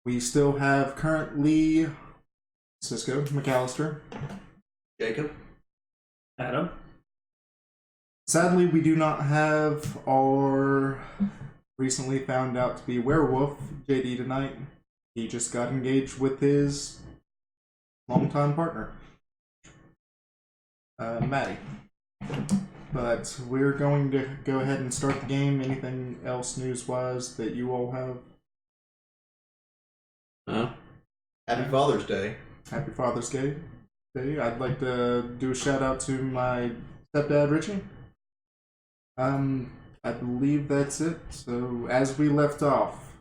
We still have currently Cisco, McAllister, Jacob, Adam. Sadly, we do not have our recently found out to be werewolf, JD, tonight. He just got engaged with his longtime partner, Maddie. But we're going to go ahead and start the game. Anything else news-wise that you all have? Happy Father's Day. Happy Father's Day. I'd like to do a shout-out to my stepdad, Richie. I believe that's it. So, as we left off,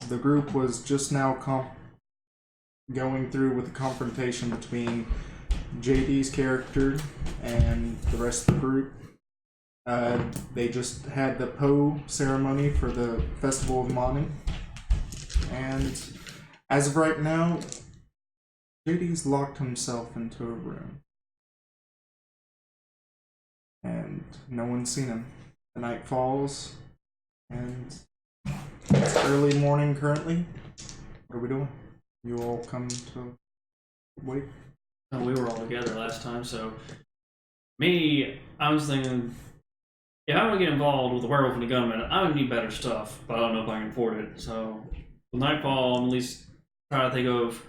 the group was just now going through with the confrontation between JD's character and the rest of the group. They just had the Poe ceremony for the Festival of Money. And as of right now, JD's locked himself into a room. And no one's seen him. The night falls, and it's early morning currently. What are we doing? You all come to wait? Oh, we were all together last time, so I was thinking, if I want to get involved with a werewolf and a gunman, I would need better stuff, but I don't know if I can afford it. So, with nightfall, I'm at least trying to think of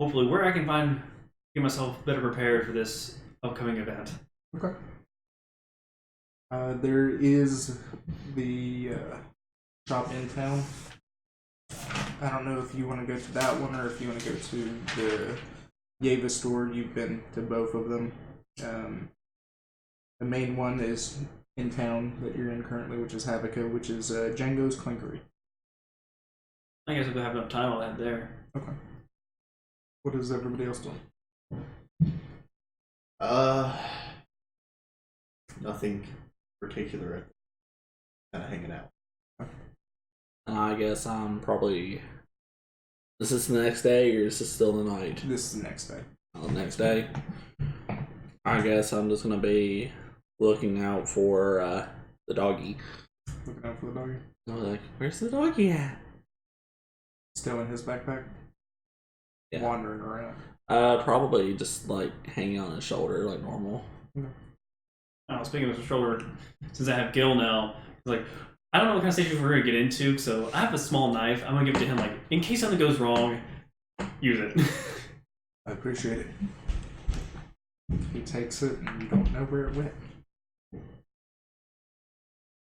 hopefully where I can get myself better prepared for this upcoming event. Okay. There is the shop in town. I don't know if you want to go to that one or if you want to go to the Yeva store. You've been to both of them. The main one is in town that you're in currently, which is Havoca, which is Django's Clinkery. I guess if I have enough time, I'll head there. Okay. What is everybody else doing? Nothing particular. Kind of hanging out. I guess I'm probably. Is this the next day or is this still the night? This is the next day. Oh, the next day. I guess I'm just gonna be looking out for the doggy. Looking out for the doggy. I'm like, where's the doggy at? Still in his backpack? Yeah. Wandering around. Probably just like hanging on his shoulder like normal. Okay. Speaking of his shoulder, since I have Gil now, like, I don't know what kind of situation we're going to get into, so I have a small knife. I'm going to give it to him, like, in case something goes wrong, use it. I appreciate it. He takes it and you don't know where it went.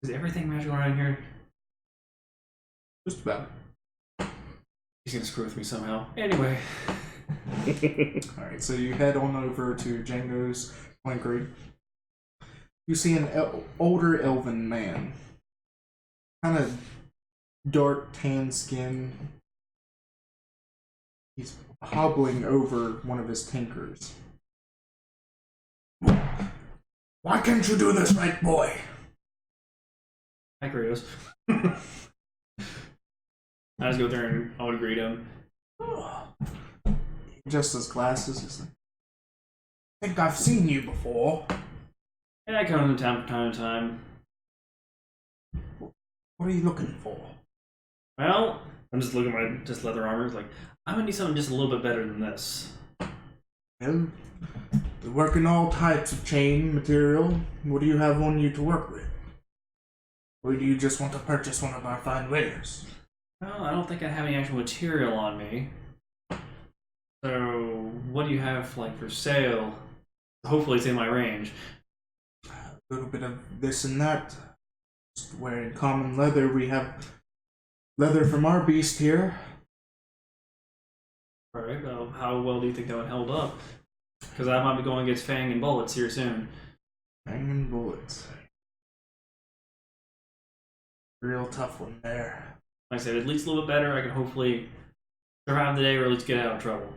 Is everything magical around here? Just about. He's going to screw with me somehow. Anyway. Alright, so you head on over to Django's Clinkery. You see an older elven man. Kind of dark tan skin. He's hobbling over one of his tinkers. Why can't you do this right, boy? Hi, Kratos. I just go there and I would greet him. Just his glasses. He's like, I think I've seen you before. And I come to town from time to time. What are you looking for? Well, I'm just looking at my just leather armor. It's like, I'm going to need something just a little bit better than this. Well, we work in all types of chain material. What do you have on you to work with? Or do you just want to purchase one of our fine wares? Well, I don't think I have any actual material on me. So, what do you have, like, for sale? Hopefully it's in my range. A little bit of this and that. Just wearing common leather. We have leather from our beast here. Alright, well, how well do you think that would hold up? Because I might be going against Fang and Bullets here soon. Fang and Bullets. Real tough one there. Like I said, at least a little bit better. I can hopefully survive the day or at least get out of trouble.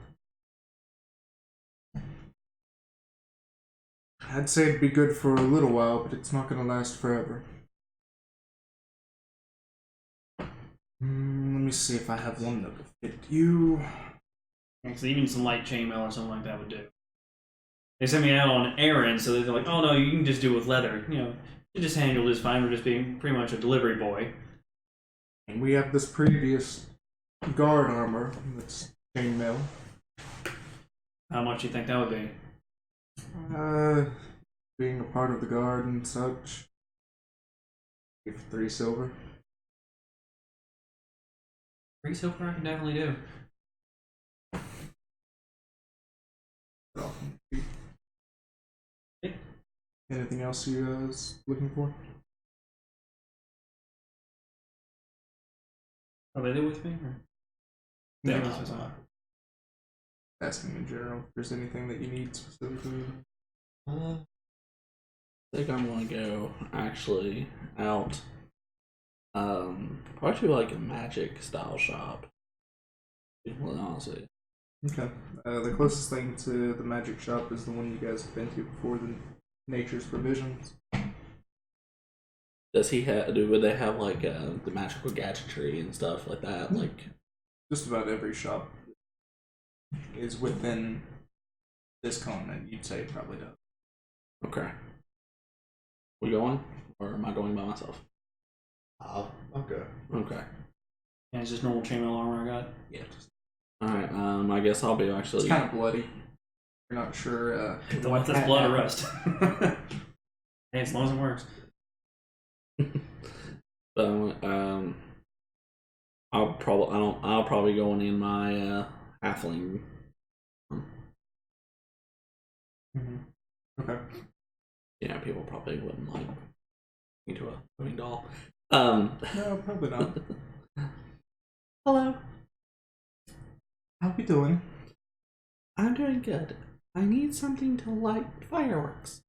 I'd say it'd be good for a little while, but it's not going to last forever. Let me see if I have one that will fit you. So even some light chainmail or something like that would do. They sent me out on errands, so they're like, oh no, you can just do it with leather. You know, you just handle this fine. We're just being pretty much a delivery boy. And we have this previous guard armor that's chainmail. How much do you think that would be? Being a part of the guard and such. Give 3 silver. 3 silver I can definitely do. Anything else you guys looking for? Are they there with me? Or? No, Yeah, that's fine. Asking in general if there's anything that you need specifically. I think I'm gonna go actually out. Probably to like a magic style shop. Well, honestly. Okay. The closest thing to the magic shop is the one you guys have been to before, the Nature's Provisions. Does he have? Would they have like the magical gadgetry and stuff like that? Like Just about every shop is within this continent, you'd say it probably does. okay. We going, or am I going by myself? I'll go. Okay. And it's just normal chainmail armor I got. Yeah. All right. I guess I'll be actually. It's kind of bloody. You're not sure. Don't let this blood arrest. Hey, as long as it works. I'll probably go in my halfling. Mm-hmm. Okay. Yeah, people probably wouldn't like me to a moving doll. No, probably not. Hello. How we doing? I'm doing good. I need something to light fireworks.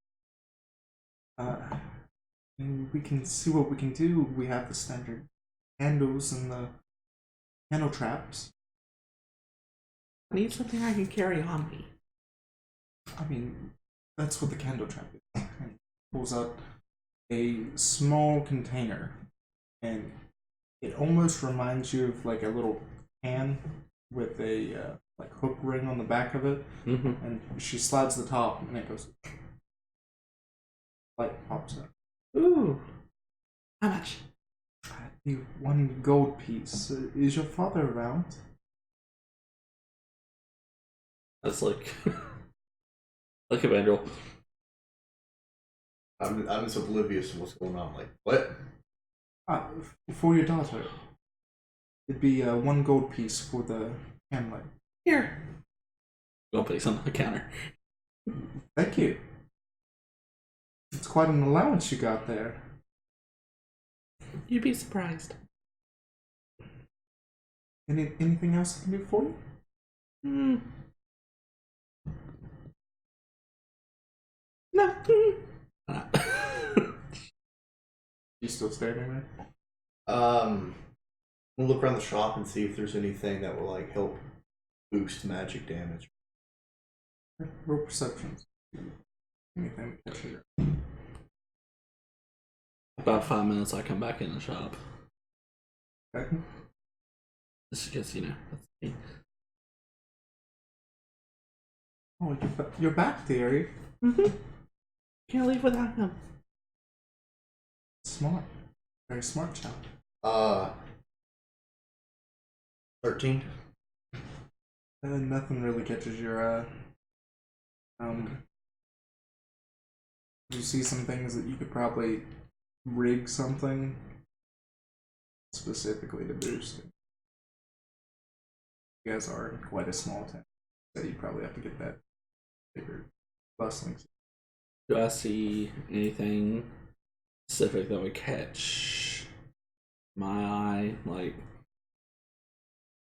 We can see what we can do. We have the standard candles and the candle traps. I need something I can carry on me. I mean, that's what the candle trap is. And pulls out a small container, and it almost reminds you of like a little can with a like hook ring on the back of it. Mm-hmm. And she slides the top, and it goes. Light pops up. Ooh. How much? The 1 gold piece. Is your father around? That's like like Evangel. I'm just oblivious to what's going on. Like, what? For your daughter. It'd be 1 gold piece for the hamlet. Here. Go place on the counter. Thank you. It's quite an allowance you got there. You'd be surprised. Anything else I can do for you? No. You still standing there? We'll look around the shop and see if there's anything that will like help boost magic damage. Roll perceptions. Anything that catches your About 5 minutes, I come back in the shop. okay. Just because, you know. That's me. Oh, you're back, Theory. Mm-hmm. Can't leave without him. Smart. Very smart child. 13. Nothing really catches your eye. You see some things that you could probably rig something specifically to boost it. You guys are in quite a small town, so you probably have to get that bigger bustling. Do I see anything specific that would catch my eye? Like,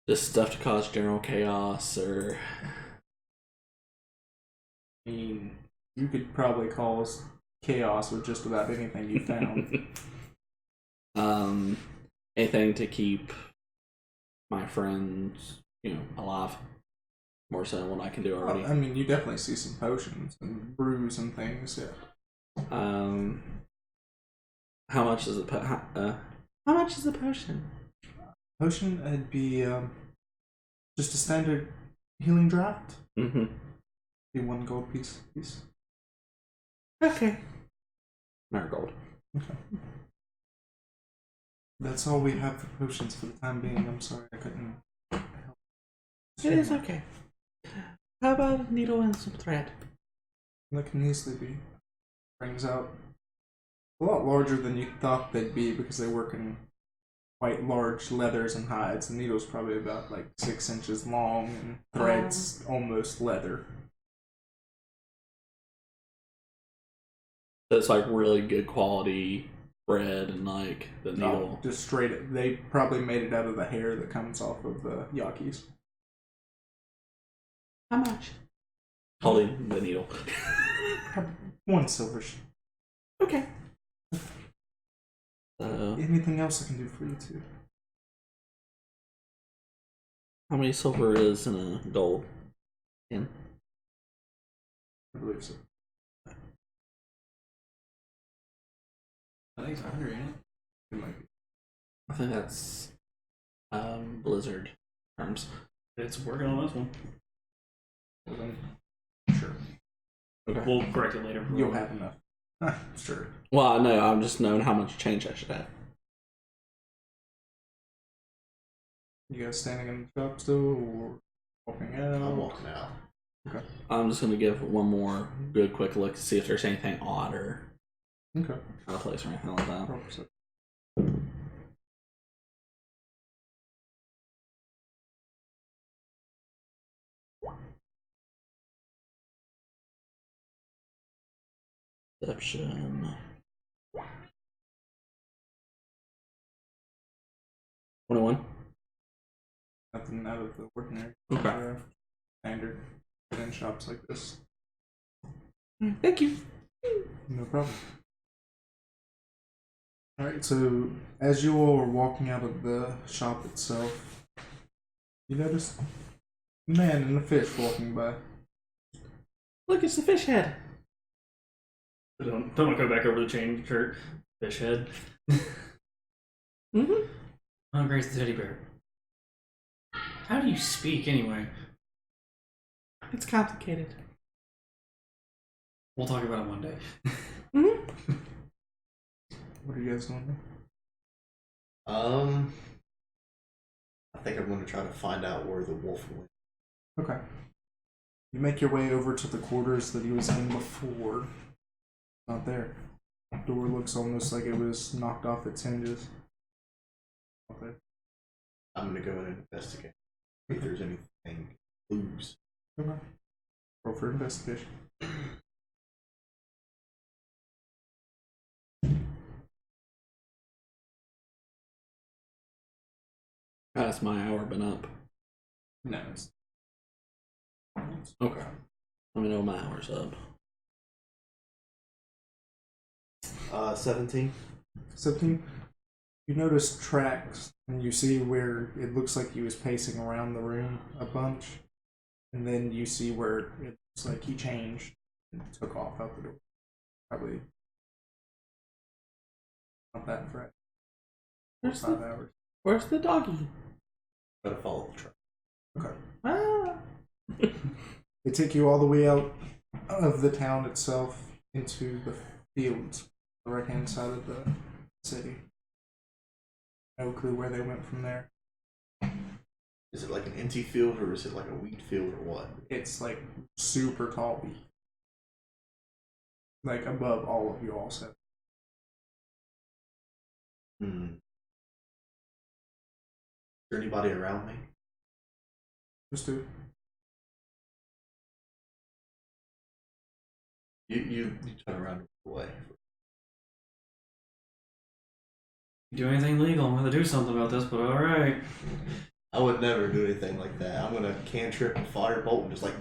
just stuff to cause general chaos, or. I mean, you could probably cause chaos with just about anything you found. Anything to keep my friends, alive. More so than what I can do already. I mean, you definitely see some potions and brews and things. Yeah. How much is it? How much is the potion? Potion, it'd be just a standard healing draft. Mm-hmm. Be 1 gold piece. Okay. Marigold. Okay. That's all we have for potions for the time being. I'm sorry I couldn't It is okay. How about a needle and some thread? That can easily be. Brings out a lot larger than you thought they'd be because they work in quite large leathers and hides. The needle's probably about like 6 inches long and threads almost leather. So it's like really good quality thread and like the needle. Just straight. They probably made it out of the hair that comes off of the Yakis. How much? Holding the needle. 1 silver. Okay. Anything else I can do for you too? How many silver is in a gold? In? I believe so. I think it's 100, ain't it? It might be. I think that's Blizzard terms. It's working on this one. Well, then, sure. Okay. We'll correct it later. You'll have enough. Sure. Well, I know. I'm just knowing how much change I should have. You guys standing in the shop still, or walking out? I'm walking out. Okay. I'm just gonna give one more good quick look to see if there's anything odd or Okay. out of place or anything like that. Roll perception. Perception. 21. Nothing out of the ordinary. Okay. Standard in shops like this. Thank you. No problem. Alright, so as you all are walking out of the shop itself, you notice a man and a fish walking by. Look, it's the fish head. Don't go back over the chain shirt. Fish head. Mm-hmm. Oh, great, the teddy bear. How do you speak anyway? It's complicated. We'll talk about it one day. Mm-hmm. What are you guys doing? I think I'm going to try to find out where the wolf went. Okay. You make your way over to the quarters that he was in before. Not there. Door looks almost like it was knocked off its hinges. Not there. I'm going to go and investigate. See if there's anything loose. Okay. Roll for investigation. Has my hour been up? No. It's... Okay. Let me know my hour's up. 17. 17. You notice tracks, and you see where it looks like he was pacing around the room a bunch, and then you see where it looks like he changed and took off out the door. Probably not that fresh. Where's 5 the, hours. where's the doggy? Gotta follow the track. Okay. Ah. They take you all the way out of the town itself into the fields, the right hand side of the city. No clue where they went from there. Is it like an empty field or is it like a wheat field or what? It's like super tall wheat. Like above all of you all said. Is there anybody around me? Just do. You turn around and walk away. Do anything legal? I'm gonna do something about this, but alright. I would never do anything like that. I'm gonna cantrip a firebolt and just like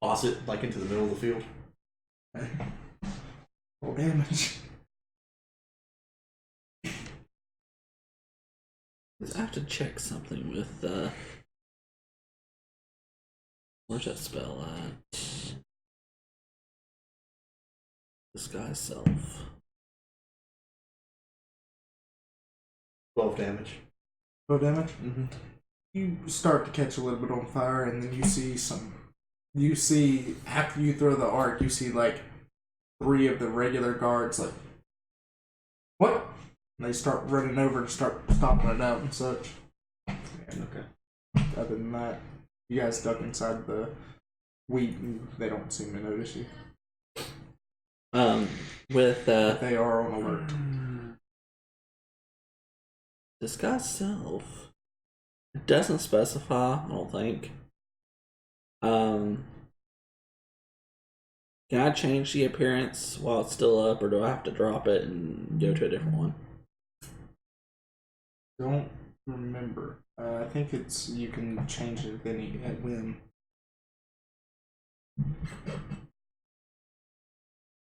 toss it like into the middle of the field. Roll damage. I have to check something with where's that spell at? Disguise self. 12 damage. 12 damage? Mm-hmm. You start to catch a little bit on fire, and then you see You see, after you throw the arc, you see like 3 of the regular guards like, what? And they start running over and start stomping it out and such. And Okay. other than that, You guys duck inside the wheat, and they don't seem to notice you. With But they are on alert. disguise self, it doesn't specify. I don't think. Can I change the appearance while it's still up, or do I have to drop it and go to a different one? Don't remember. I think it's you can change it at whim.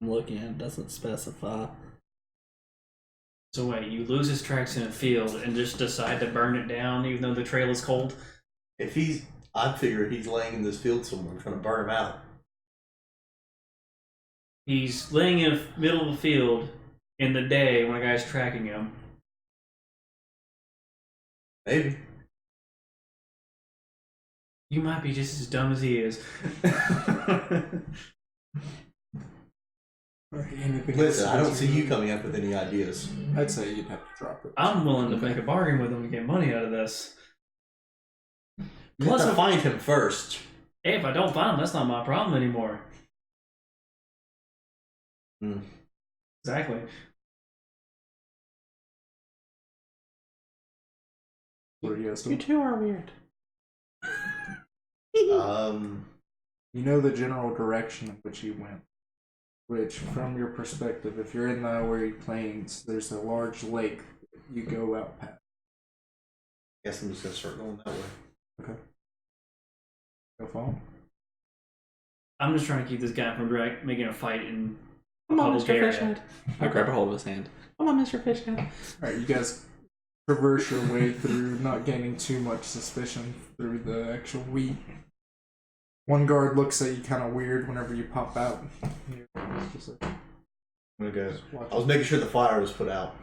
I'm looking at it, doesn't specify. So wait, you lose his tracks in a field and just decide to burn it down even though the trail is cold? If he's, I'd figure he's laying in this field somewhere, trying to burn him out. He's laying in the middle of a field in the day when a guy's tracking him. Maybe. You might be just as dumb as he is. Anything Listen, I don't else see you coming up with any ideas. I'd say you'd have to drop it. I'm willing to make a bargain with him to get money out of this. You have to find him first. Hey, if I don't find him, that's not my problem anymore. Exactly. What are you guys You doing? two are weird. You know the general direction in which you went. Which, from your perspective, if you're in the Iowa Plains, there's a large lake you go out past. Guess I'm just gonna start going that way. Okay. Go follow. I'm just trying to keep this guy from making a fight in Come on, public Mr. area. Fishhead. I grab a hold of his hand. Come on, Mr. Fishhead. Alright, you guys traverse your way through, not gaining too much suspicion through the actual wheat. One guard looks at you kind of weird whenever you pop out. Just like, I'm gonna go. watch I was making sure the fire was put out.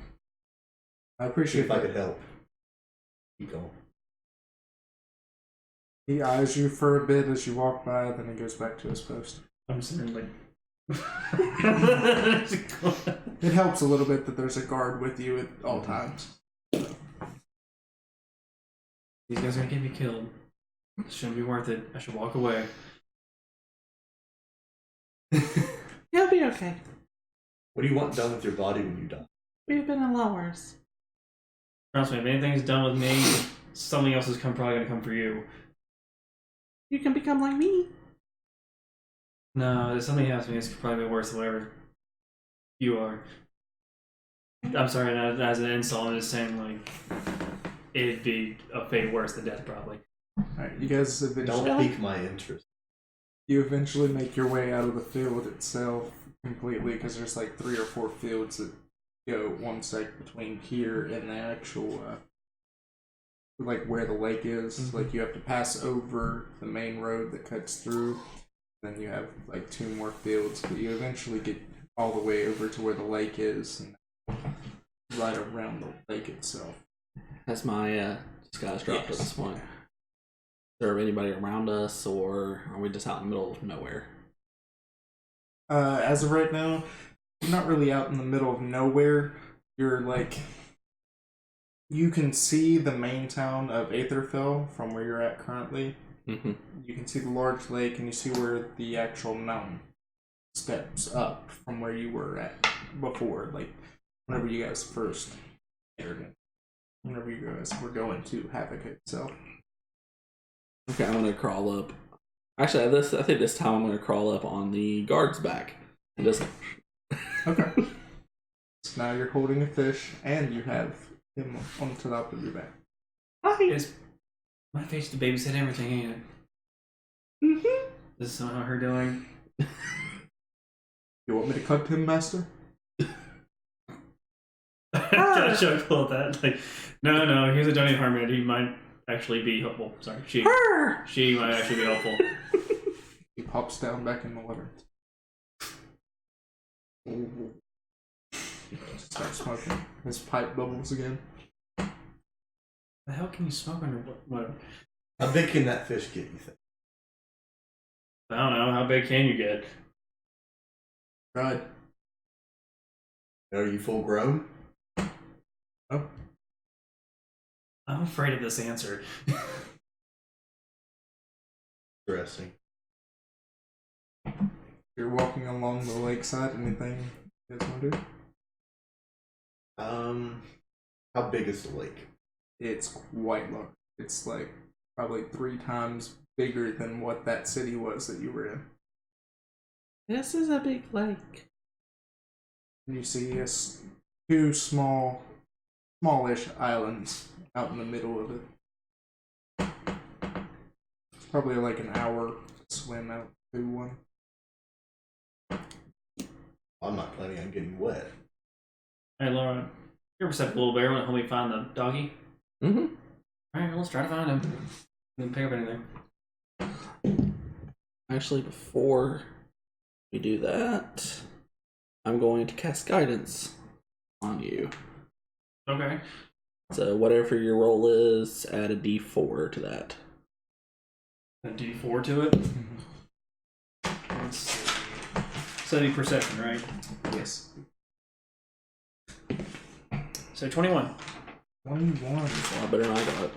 I See appreciate if I that. could help. Keep going. He eyes you for a bit as you walk by, then he goes back to his post. I'm sitting like. It helps a little bit that there's a guard with you at all times. These guys are gonna get me killed. It shouldn't be worth it. I should walk away. You'll be okay. What do you want done with your body when you die? We've been in a lot worse. Trust me, if anything's done with me, something else is probably gonna come for you. You can become like me. No, if something happens to me, it's probably worse than whatever you are. I'm sorry, not as an insult, I'm just saying, like, it'd be a fate worse than death, probably. Alright, you guys eventually, Don't pique my interest. you eventually make your way out of the field itself completely because there's like 3 or 4 fields that go one sec between here and the actual like where the lake is. Like you have to pass over the main road that cuts through. Then you have like 2 more fields, but you eventually get all the way over to where the lake is and right around the lake itself. That's my disguise dropped at this point. Is there anybody around us, or are we just out in the middle of nowhere? As of right now, you're not really out in the middle of nowhere. You're like, you can see the main town of Aetherfell from where you're at currently. Mm-hmm. You can see the large lake, and you see where the actual mountain steps up from where you were at before. Like whenever you guys first entered it, whenever you guys were going to Havoc itself. Okay, I'm gonna crawl up. Actually, I think this time I'm gonna crawl up on the guard's back and just. Okay. So now you're holding a fish, and you have him on top of your back. It's my face to babysit everything, ain't it? Mm-hmm. This is somehow her doing. You want me to cut him, master? I should pull at that. Like, no, here's a don't even harm me. He might actually be helpful. Sorry, she might actually be helpful. He pops down back in the water. Starts smoking. His pipe bubbles again. The hell can you smoke under what? How big can that fish get, you think? I don't know. How big can you get? Right. Are you full grown? Oh. I'm afraid of this answer. Interesting. You're walking along the lakeside. Anything you guys want to do? How big is the lake? It's quite large. It's like probably 3 times bigger than what that city was that you were in. This is a big lake. And you see 2 smallish islands out in the middle of it. It's probably like an hour swim out to one. I'm not planning on getting wet. Hey, Laura, you're a little bear. Want to help me find the doggy? Mm-hmm. All right, let's try to find him. Didn't pick up anything. Actually, before we do that, I'm going to cast guidance on you. Okay. So whatever your roll is, add a d4 to that. A D4 to it. Let's see. 70 perception, right? Yes. So 21. 21. It's a lot better than I got.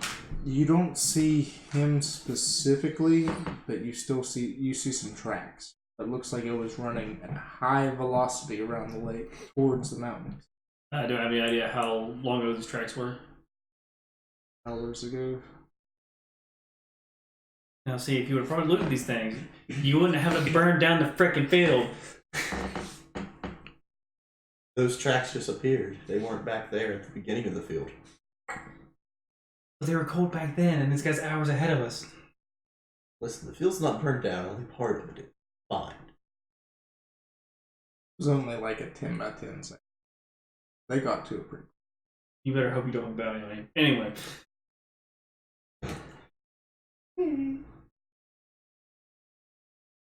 You don't see him specifically, but you see some tracks. It looks like it was running at a high velocity around the lake towards the mountains. Do I have any idea how long ago these tracks were? Hours ago. Now, see, if you would have probably looked at these things, you wouldn't have to burn down the frickin' field. Those tracks just appeared. They weren't back there at the beginning of the field. But they were cold back then, and this guy's hours ahead of us. Listen, the field's not burned down. Only part of it is fine. It was only like a 10 by 10 second. They got to it pretty quick. You better hope you don't bow anyway. Anyway.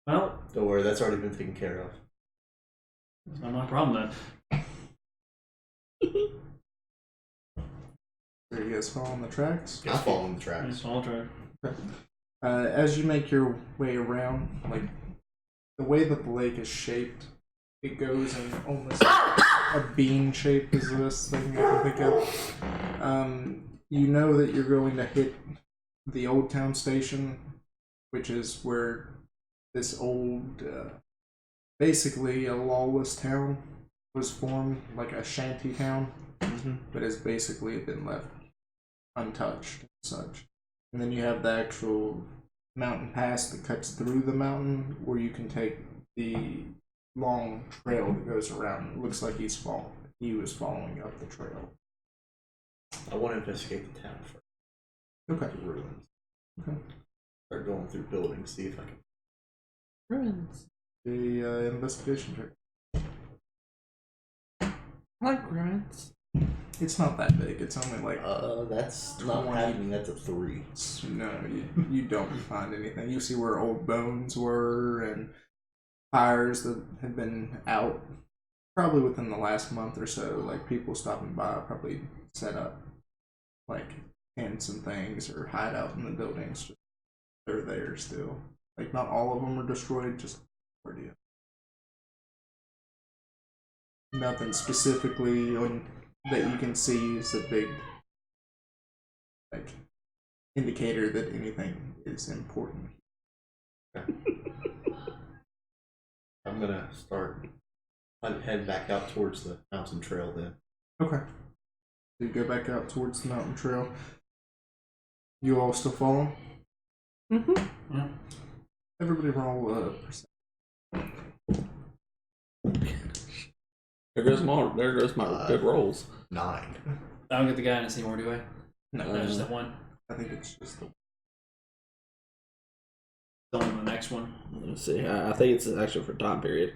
Well, Don't worry, that's already been taken care of. it's not my problem then. Are you guys following the tracks? I'm following the tracks. It's all true. As you make your way around, like the way that the lake is shaped, it goes in almost a bean shape is the best thing I can think of. You know that you're going to hit the Old Town Station, which is where this old, basically a lawless town was formed, like a shanty town, but has basically been left untouched and such. And then you have the actual mountain pass that cuts through the mountain, where you can take the long trail that goes around. It looks like he was following up the trail. I want to investigate the town first. Okay. The ruins. Okay. Start going through buildings, see if I can. Ruins. The investigation check. I like ruins. It's not that big. It's only like That's not 20. happening. That's a 3. no. You don't find anything. You see where old bones were and fires that had been out probably within the last month or so. Like people stopping by probably set up like tents and things or hide out in the buildings. They're there still. Like not all of them are destroyed. Just where do you? Nothing specifically on that you can see is a big like indicator that anything is important. I'm gonna start head back out towards the mountain trail then. Okay. So you go back out towards the mountain trail. You all still following? Mm-hmm. Yeah. Everybody roll a percent. There goes my good rolls. 9. I don't get the guidance anymore, do I? No, No, just that one. I think it's just the On the next one. Let's see. I think it's actually for time period.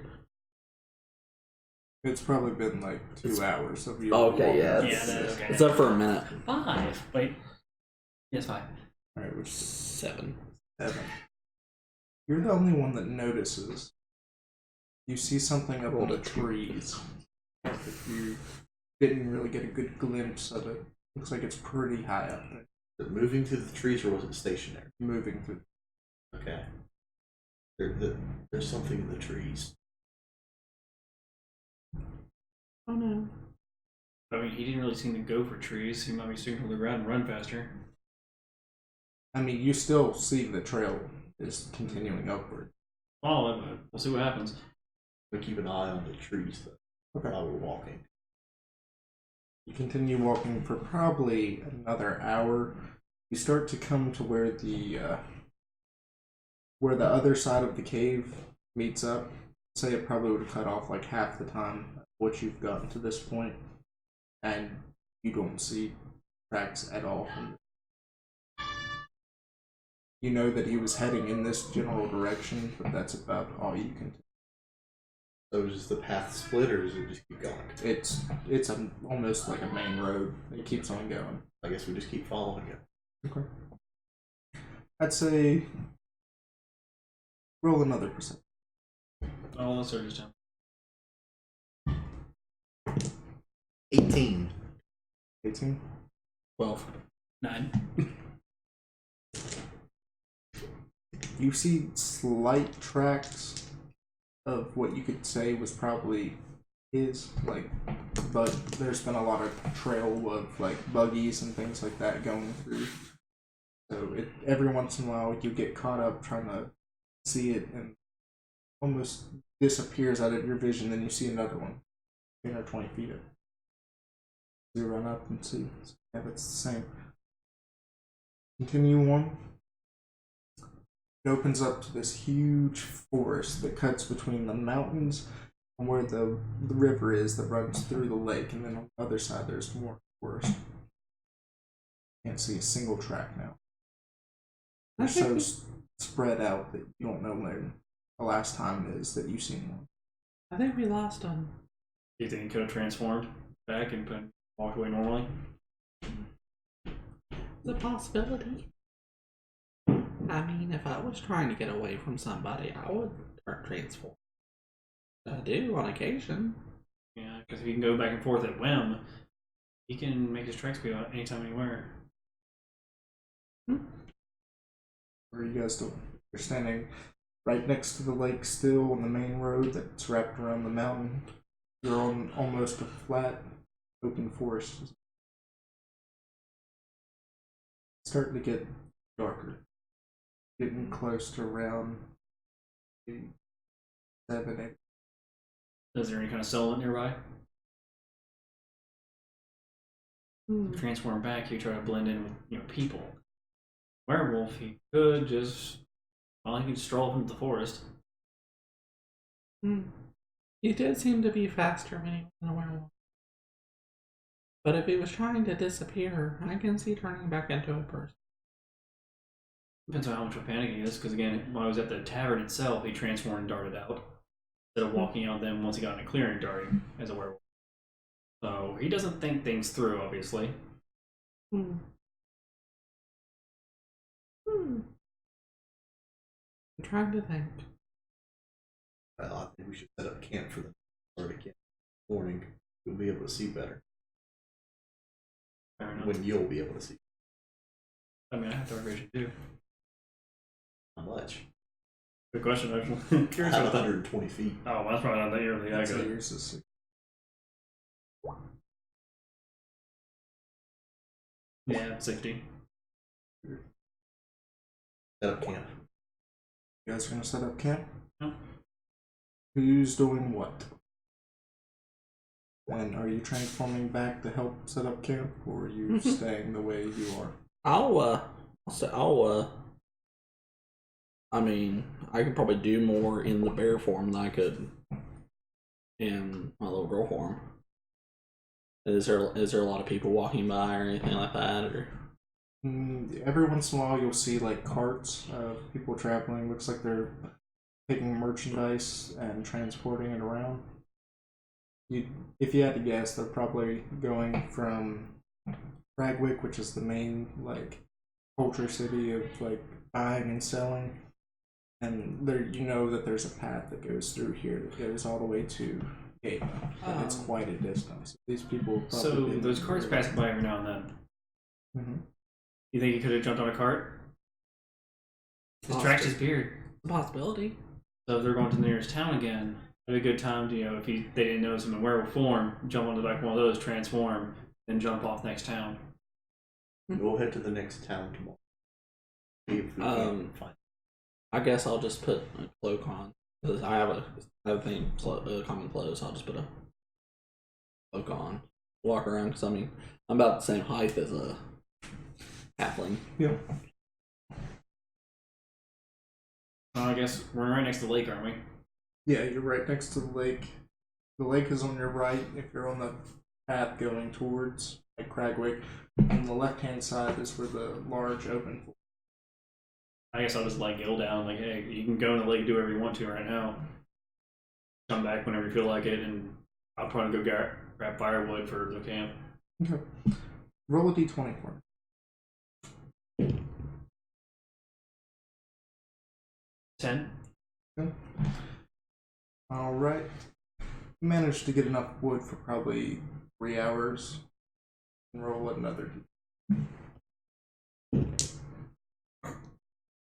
It's probably been like 2 hours of you. Okay, yeah. Yeah, no, okay. It's up for a minute. 5. Wait. Yes, 5. Alright, which is 7. 7. You're the only one that notices. You see something up in the trees. If you didn't really get a good glimpse of it. Looks like it's pretty high up there. Was it moving through the trees or was it stationary? Moving through. Okay. There's something in the trees. Oh no. I mean, he didn't really seem to go for trees. He might be sooner to the ground and run faster. I mean, you still see the trail is continuing upward. Follow it, but we'll see what happens. We keep an eye on the trees though Okay. while we're walking. You continue walking for probably another hour. You start to come to where the other side of the cave meets up. Say it probably would have cut off like half the time of what you've gotten to this point, and you don't see tracks at all from. You know that he was heading in this general direction, but that's about all you can. So is the path split, or does it just keep going? It's almost like a main road. It keeps on going. I guess we just keep following it. Okay. I'd say roll another percent. Oh, let's start this time. 18. 18. 12. 9. You see slight tracks of what you could say was probably his, but there's been a lot of trail of buggies and things like that going through. So every once in a while you get caught up trying to see it and almost disappears out of your vision. Then you see another one, 10 or 20 feet up. You run up and see. Yeah, it's the same. Continue on. It opens up to this huge forest that cuts between the mountains and where the river is that runs through the lake, and then on the other side there's more forest. Can't see a single track now. They're so spread out that you don't know where the last time is that you've seen one. I think we lost him. Do you think he could have transformed back and walked away normally? The possibility. I mean, if I was trying to get away from somebody, I would transform. I do on occasion. Yeah, because if he can go back and forth at whim, he can make his tracks be out anytime, anywhere. What are you guys doing? You're standing right next to the lake still on the main road that's wrapped around the mountain. You're on almost a flat, open forest. It's starting to get darker. Getting close to around 7, 8. Is there any kind of settlement nearby? Transform back, he try to blend in with people. Werewolf, he could just he could stroll into the forest. He did seem to be faster when he was a werewolf. But if he was trying to disappear, I can see turning back into a person. Depends on how much of a panic he is, because again, when I was at the tavern itself, he transformed and darted out. Instead of walking out, then once he got in a clearing, darting as a werewolf. So he doesn't think things through, obviously. I'm trying to think. Well, I think we should set up camp for the start of camp. Morning, we'll be able to see better. Fair enough. When you'll be able to see. I mean, I have dark vision too. How much? Good question, actually. I Curious have about that. 120 feet. Oh, well, that's probably not that early. I'd That say good. yours is 6. Yeah, 60. Set up camp. You guys are gonna set up camp? No. Who's doing what? And are you transforming back to help set up camp, or are you staying the way you are? I mean, I could probably do more in the bear form than I could in my little girl form. Is there a lot of people walking by or anything like that, or? Every once in a while, you'll see carts of people traveling. Looks like they're taking merchandise and transporting it around. If you had to guess, they're probably going from Ragwick, which is the main culture city of buying and selling, and there that there's a path that goes through here that goes all the way to Gate, and it's quite a distance. These people probably So those carts pass by every now and then. Mm-hmm. You think he could have jumped on a cart? His tracks disappeared. Possibility. So if they're going to the nearest town again, it'd be a good time to, if they didn't notice him in werewolf form, jump on the back of one of those, transform, then jump off next town. We'll head to the next town tomorrow. See if we can find. I guess I'll just put a cloak on because I have a thing common clothes. So I'll just put a cloak on, walk around because I mean I'm about the same height as a halfling. Yep. I guess we're right next to the lake, aren't we? Yeah, you're right next to the lake. The lake is on your right if you're on the path going towards like Cragwick. On the left-hand side is where the large open pool. I guess I'll just like Gil down, like, hey, you can go in the lake, do whatever you want to right now. Come back whenever you feel like it, and I'll probably go grab firewood for the camp. Okay. Roll a d20 for me. 10. Okay. All right. Managed to get enough wood for probably 3 hours. And roll another.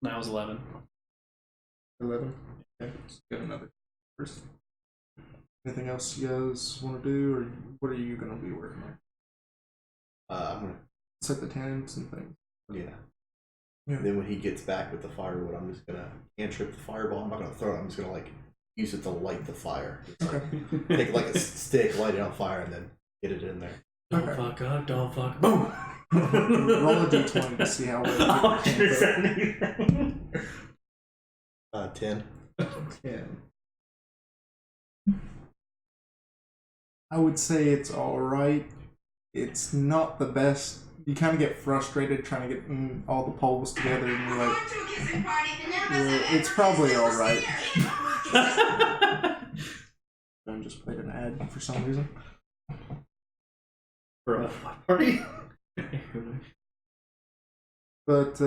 That was 11. 11. Okay, let's get another first. Anything else you guys want to do, or what are you going to be working on? I'm gonna. Set the tents and things. Yeah. Yeah. Then when he gets back with the firewood, I'm just gonna cantrip the fireball. I'm not gonna throw it. I'm just gonna like use it to light the fire. Just, Okay. take like a stick, light it on fire, and then get it in there. Don't Okay. fuck up, don't fuck. Boom! Roll a d20 to see how well you can anything. 10. 10. I would say it's alright. It's not the best. You kind of get frustrated trying to get all the poles together, and you're like, well, it's probably alright. I just played an ad for some reason. For a party? But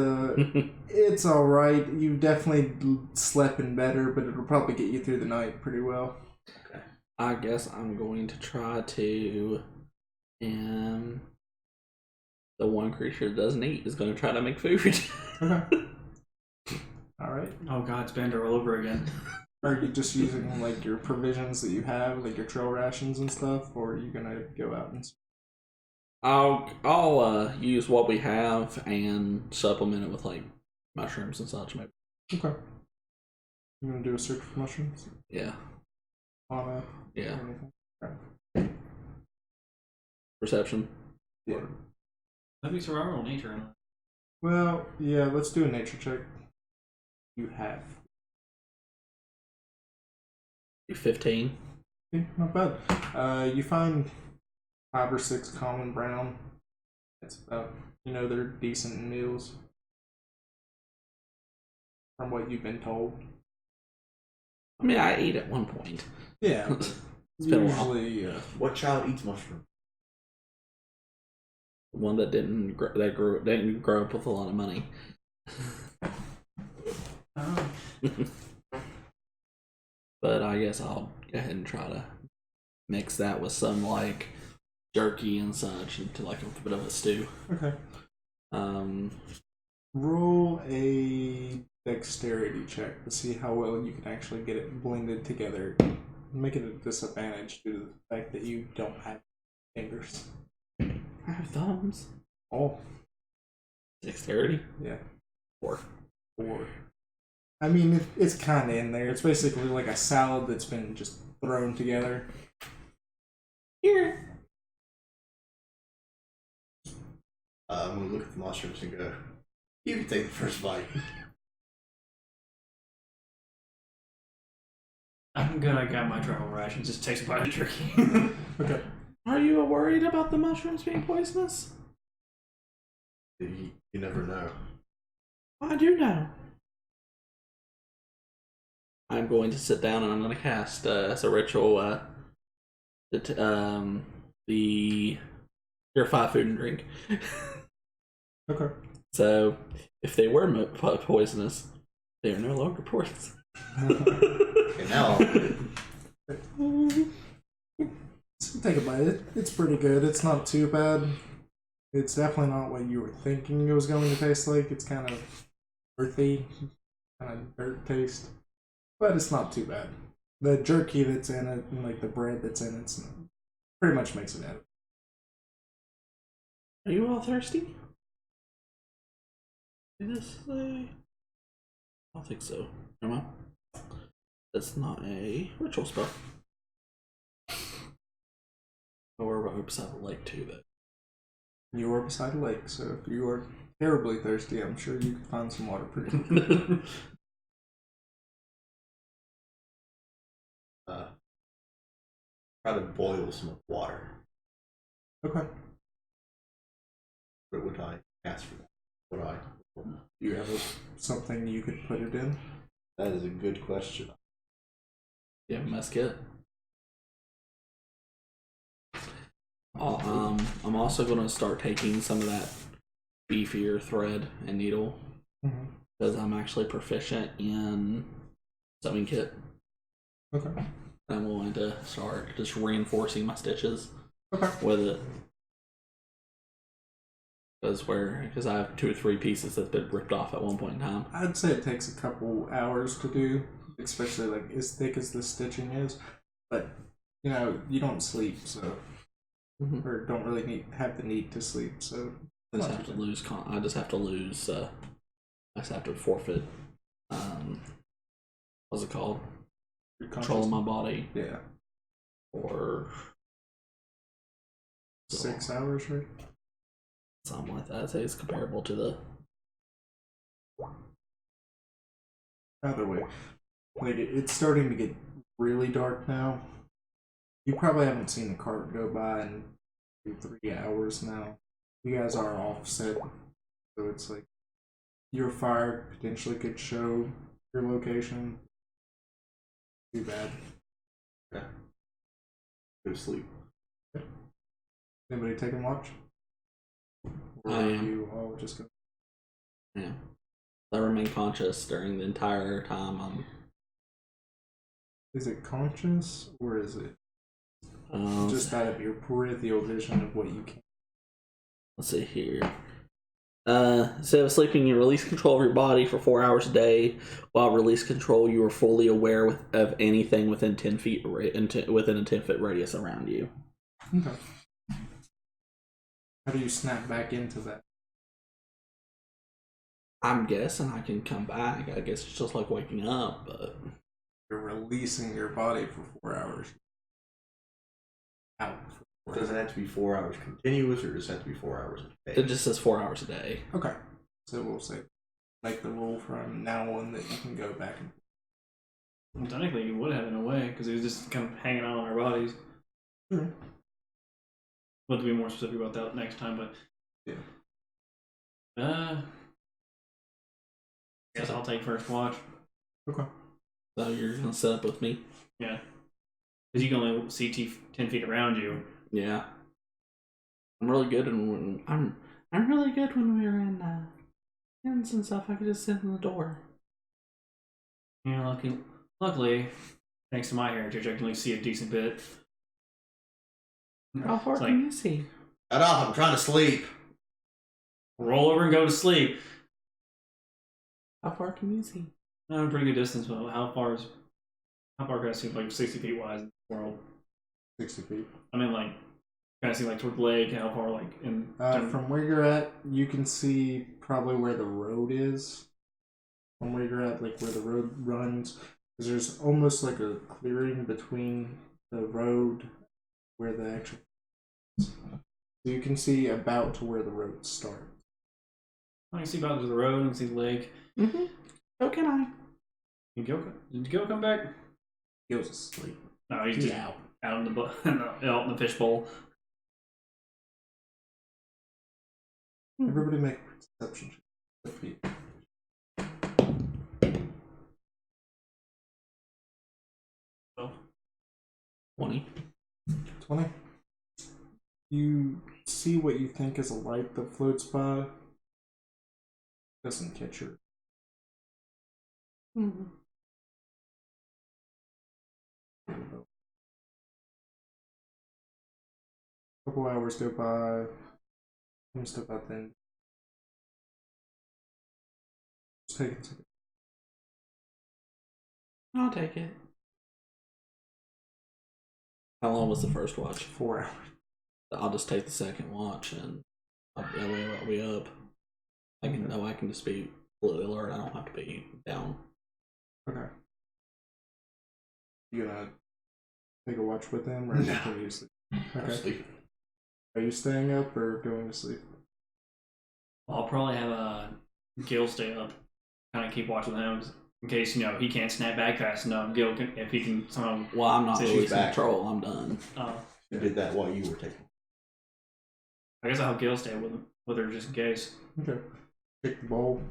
it's alright. You definitely slept in better, but it'll probably get you through the night pretty well. I guess I'm going to try to, and the one creature that doesn't eat is going to try to make food. Okay. Alright. Oh god, it's Bender all over again. Are you just using like your provisions that you have, like your trail rations and stuff, or are you gonna go out and? I'll use what we have and supplement it with like mushrooms and such. Maybe. Okay. You gonna do a search for mushrooms? Yeah. Fauna? Yeah. Or anything? Okay. Perception. Yeah. That'd be survival in nature. Well, yeah. Let's do a nature check. You have. 15. Okay, not bad. You find 5 or 6 common brown. That's about, they're decent meals. From what you've been told. I mean, I ate at one point. Yeah. It's been a while. Usually, What child eats mushroom? One that didn't grow up with a lot of money. Oh. But I guess I'll go ahead and try to mix that with some like jerky and such into like a bit of a stew. Okay. Roll a dexterity check to see how well you can actually get it blended together. Make it a disadvantage due to the fact that you don't have fingers. I have thumbs. Oh, Dexterity? yeah. 4. 4. I mean, it's kind of in there. It's basically like a salad that's been just thrown together. Here. I'm gonna look at the mushrooms and go, you can take the first bite. I'm good, I got my travel rations. Just take some bite of jerky. Okay. Are you worried about the mushrooms being poisonous? You never know. I do know. I'm going to sit down and I'm going to cast as a ritual the purify food and drink. Okay. So, if they were poisonous, they are no longer poisonous. Okay, now So take a bite. It's pretty good. It's not too bad. It's definitely not what you were thinking it was going to taste like. It's kind of earthy, kind of dirt taste. But it's not too bad. The jerky that's in it and like the bread that's in it pretty much makes it out. Are you all thirsty? Did this say? don't think so. Never mind. That's not a ritual spell. Or we're beside the lake too, though. You are beside a lake, so if you are terribly thirsty, I'm sure you can find some water pretty quickly. Try to boil some water. Okay. But would I ask for that? Would I? Do you have something you could put it in? That is a good question. You have a mess kit? I'm also going to start taking some of that beefier thread and needle because I'm actually proficient in sewing kit. Okay. I'm going to start just reinforcing my stitches Okay. with it. Because I have 2 or 3 pieces that's been ripped off at one point in time. I'd say it takes a couple hours to do, especially like as thick as the stitching is. But you know, you don't sleep, so or don't really have the need to sleep. So I just have to lose. I just have to lose. I just have to forfeit. What's it called? Control of my body. Yeah. Or 6 hours, right? Something like that. I'd say it's comparable to the. Either way, like it's starting to get really dark now. You probably haven't seen the cart go by in 3 hours now. You guys are offset, so it's like your fire potentially could show your location. Too bad. Yeah. Go to sleep. Anybody taking watch? Or I are am. you all just go? Yeah. I remain conscious during the entire time. Is it conscious or is it just out of your peripheral vision of what you can? Let's see here. Instead of sleeping, you release control of your body for 4 hours a day. While release control, you are fully aware of anything within 10 feet within a 10-foot radius around you. Okay. How do you snap back into that? I'm guessing I can come back. I guess it's just like waking up, but You're releasing your body for 4 hours. Out. Does it have to be 4 hours continuous, or does it have to be 4 hours a day? it just says 4 hours a day. Okay. So we'll say, make the rule from now on that you can go back and. Well, technically, you would have in a way because it was just kind of hanging out on our bodies. Sure. We'll have to be more specific about that next time, but yeah. Guess I'll take first watch. Okay. So you're gonna set up with me? Yeah, because you can only see 10 feet around you. Yeah. I'm really good when I'm really good when we're in inns and stuff. I could just sit in the door. Yeah, luckily, thanks to my heritage, I can only see a decent bit. How far It's can like- you see? Shut up! I'm trying to sleep. Roll over and go to sleep. How far can you see? A pretty good distance. But how far can I see? Like 60 feet wise in the world. 60 feet. I mean, like, can I see like toward the lake? How far, like in? From where you're at, you can see probably where the road is. From where you're at, like where the road runs, because there's almost like a clearing between the road where the actual. So you can see about to where the road starts. I can see about to the road and see the lake. Mm-hmm. So can I? Did Gil come back? He goes to sleep. No, he's He's just out in the out in the fishbowl. Everybody make a perception check. 20. 20. You see what you think is a light that floats by. Doesn't catch your. Mm-hmm. A couple hours go by. And stuff out then. Just take it. I'll take it. How long was the first watch? 4 hours. I'll just take the second watch and I'll be up. I can just be completely alert. I don't have to be down. Okay. You gonna take a watch with him, or No. continue to sleep? I'm Okay. sleeping. Are you staying up or going to sleep? I'll probably have a Gil stay up, kind of keep watch with him in case he can't snap back fast enough. Gil can, if he can somehow. Well, I'm not Since really she's back. control. I'm done. You did that while you were taking. I guess I'll have Gil stay with her just in case. Okay. Take the bowl.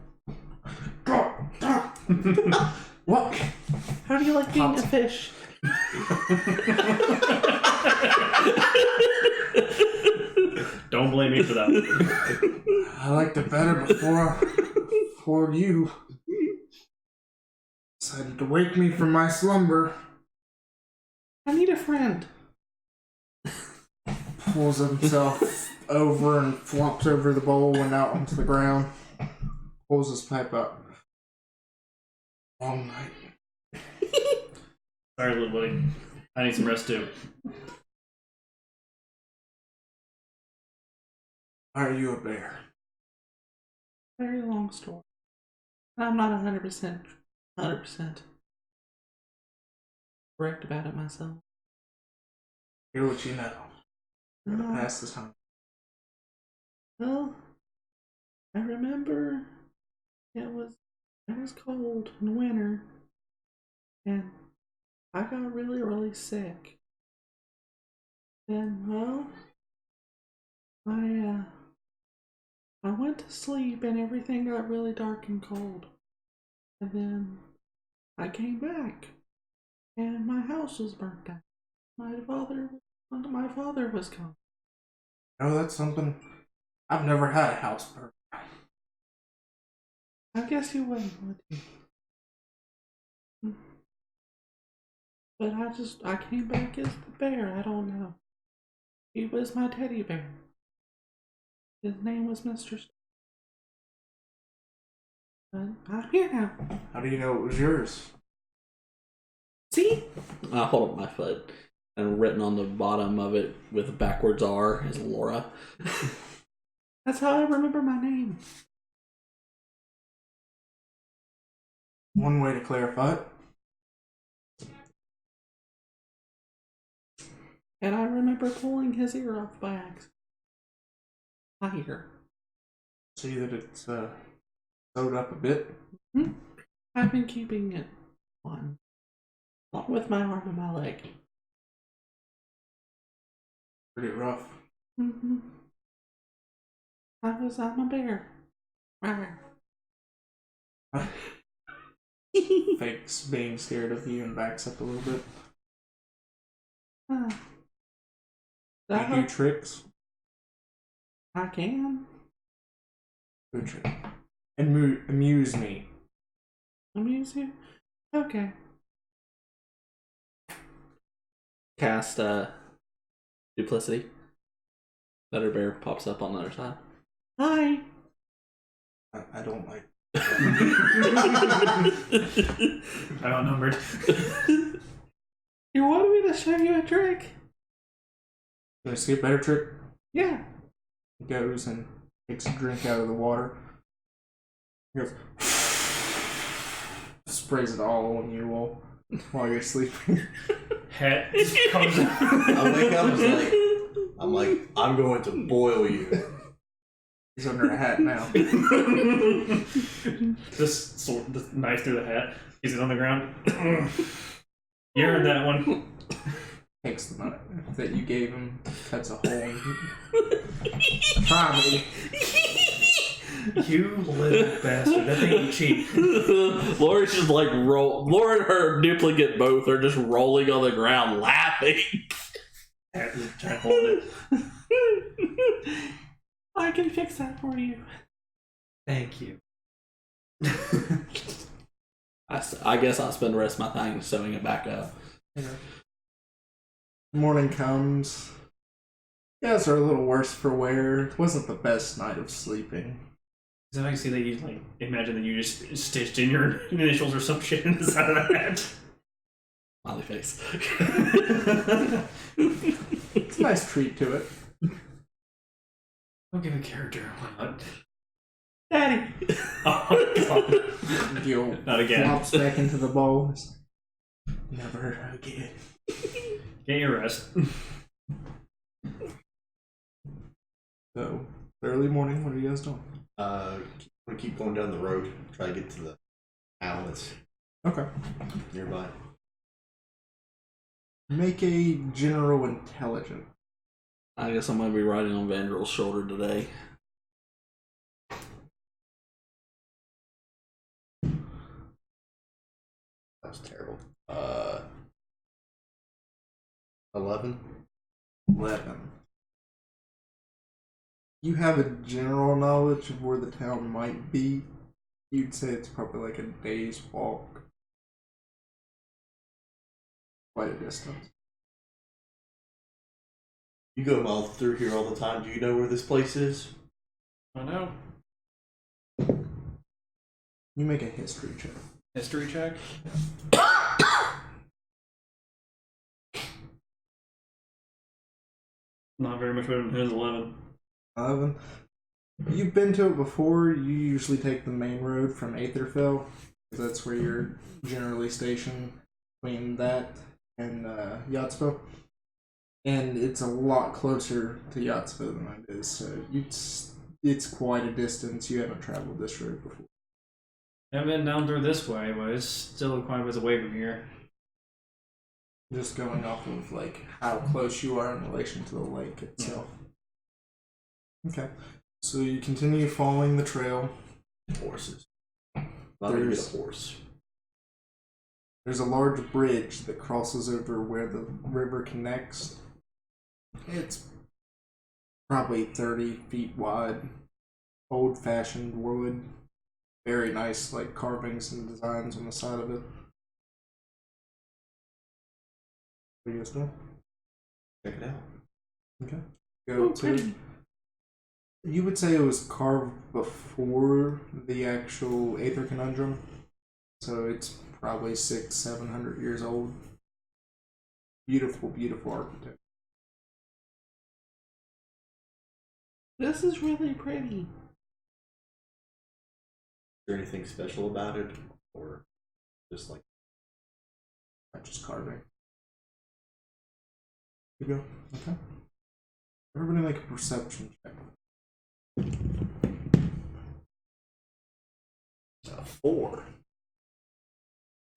What? How do you like being a fish? Don't blame me for that. I liked it better before you decided to wake me from my slumber. I need a friend. Pulls himself over and flops over the bowl and out onto the ground. Pulls his pipe up. Long night. Sorry, little buddy. I need some rest too. Are you a bear? Very long story. I'm not 100% correct about it myself. Hear what you know. I'm gonna pass this time. Well, I remember it was cold in winter, and I got really sick. Then, well, I went to sleep and everything got really dark and cold. And then I came back, and my house was burnt down. My father was gone. Oh, that's something. I've never had a house burn. I guess you wouldn't, would you? But I came back as the bear. I don't know. He was my teddy bear. His name was Mr. But I'm here now. How do you know it was yours? See? I hold up my foot, and written on the bottom of it with a backwards R is Laura. That's how I remember my name. One way to clarify it. And I remember pulling his ear off by accident. My ear. See that it's sewed up a bit. Hmm? I've been keeping it on. Along with my arm and my leg. Pretty rough. Mm-hmm. I'm a bear. Rawr. Fakes being scared of you and backs up a little bit. You do tricks. I can. Good trick. Amuse me. Amuse you? Okay. Cast duplicity. Better bear pops up on the other side. Hi. I don't like. I'm outnumbered. You wanted me to show you a trick? Can I see a better trick? Yeah. He goes and takes a drink out of the water. He goes. Sprays it all on you while you're sleeping. Hat just comes out. I wake up and I'm going to boil you. He's under a hat now. Just sword, the knife through the hat. He's on the ground. You heard that one. Takes the knife that you gave him, cuts a hole in it. Try me. You little bastard. That thing ain't cheap. Laura's just like Laura and her duplicate both are just rolling on the ground laughing. Hat just trying to hold it. I can fix that for you. Thank you. I guess I'll spend the rest of my time sewing it back up. Yeah. Morning comes. You guys are a little worse for wear. It wasn't the best night of sleeping. So I can see that you imagine that you just stitched in your initials or some shit in the side of the hat. Smiley face. It's a nice treat to it. Don't give a character. Why not? Daddy. Oh my god. Gil Not again. flops back into the bowl. Never again. Get your rest. So, early morning, what are you guys doing? I'm gonna keep going down the road. Try to get to the town that's Okay. nearby. Make a general intelligence. I guess I'm gonna be riding on Vandrel's shoulder today. That was terrible. 11. 11. You have a general knowledge of where the town might be. You'd say it's probably like a day's walk. Quite a distance. You go all through here all the time. Do you know where this place is? I know. You make a history check. History check. Not very much better than his 11. 11. You've been to it before. You usually take the main road from Aetherfell, because that's where you're generally stationed between that and Yachtspell. And it's a lot closer to Yachtspell than it is, so it's quite a distance. You haven't traveled this road before. I've been down through this way, but it's still quite a bit away from here. Just going off of like how close you are in relation to the lake itself. Okay. So you continue following the trail. Horses. I'm gonna get a There's horse. a large bridge that crosses over where the river connects. It's probably 30 feet wide. Old-fashioned wood. Very nice, like carvings and designs on the side of it. What are you guys doing? Check it out. Okay. Go to it. You would say it was carved before the actual Aether Conundrum, so it's probably 600-700 years old. Beautiful, beautiful architecture. This is really pretty. Is there anything special about it, or just like Not just carving. You go. Okay. Everybody make a perception check. 4?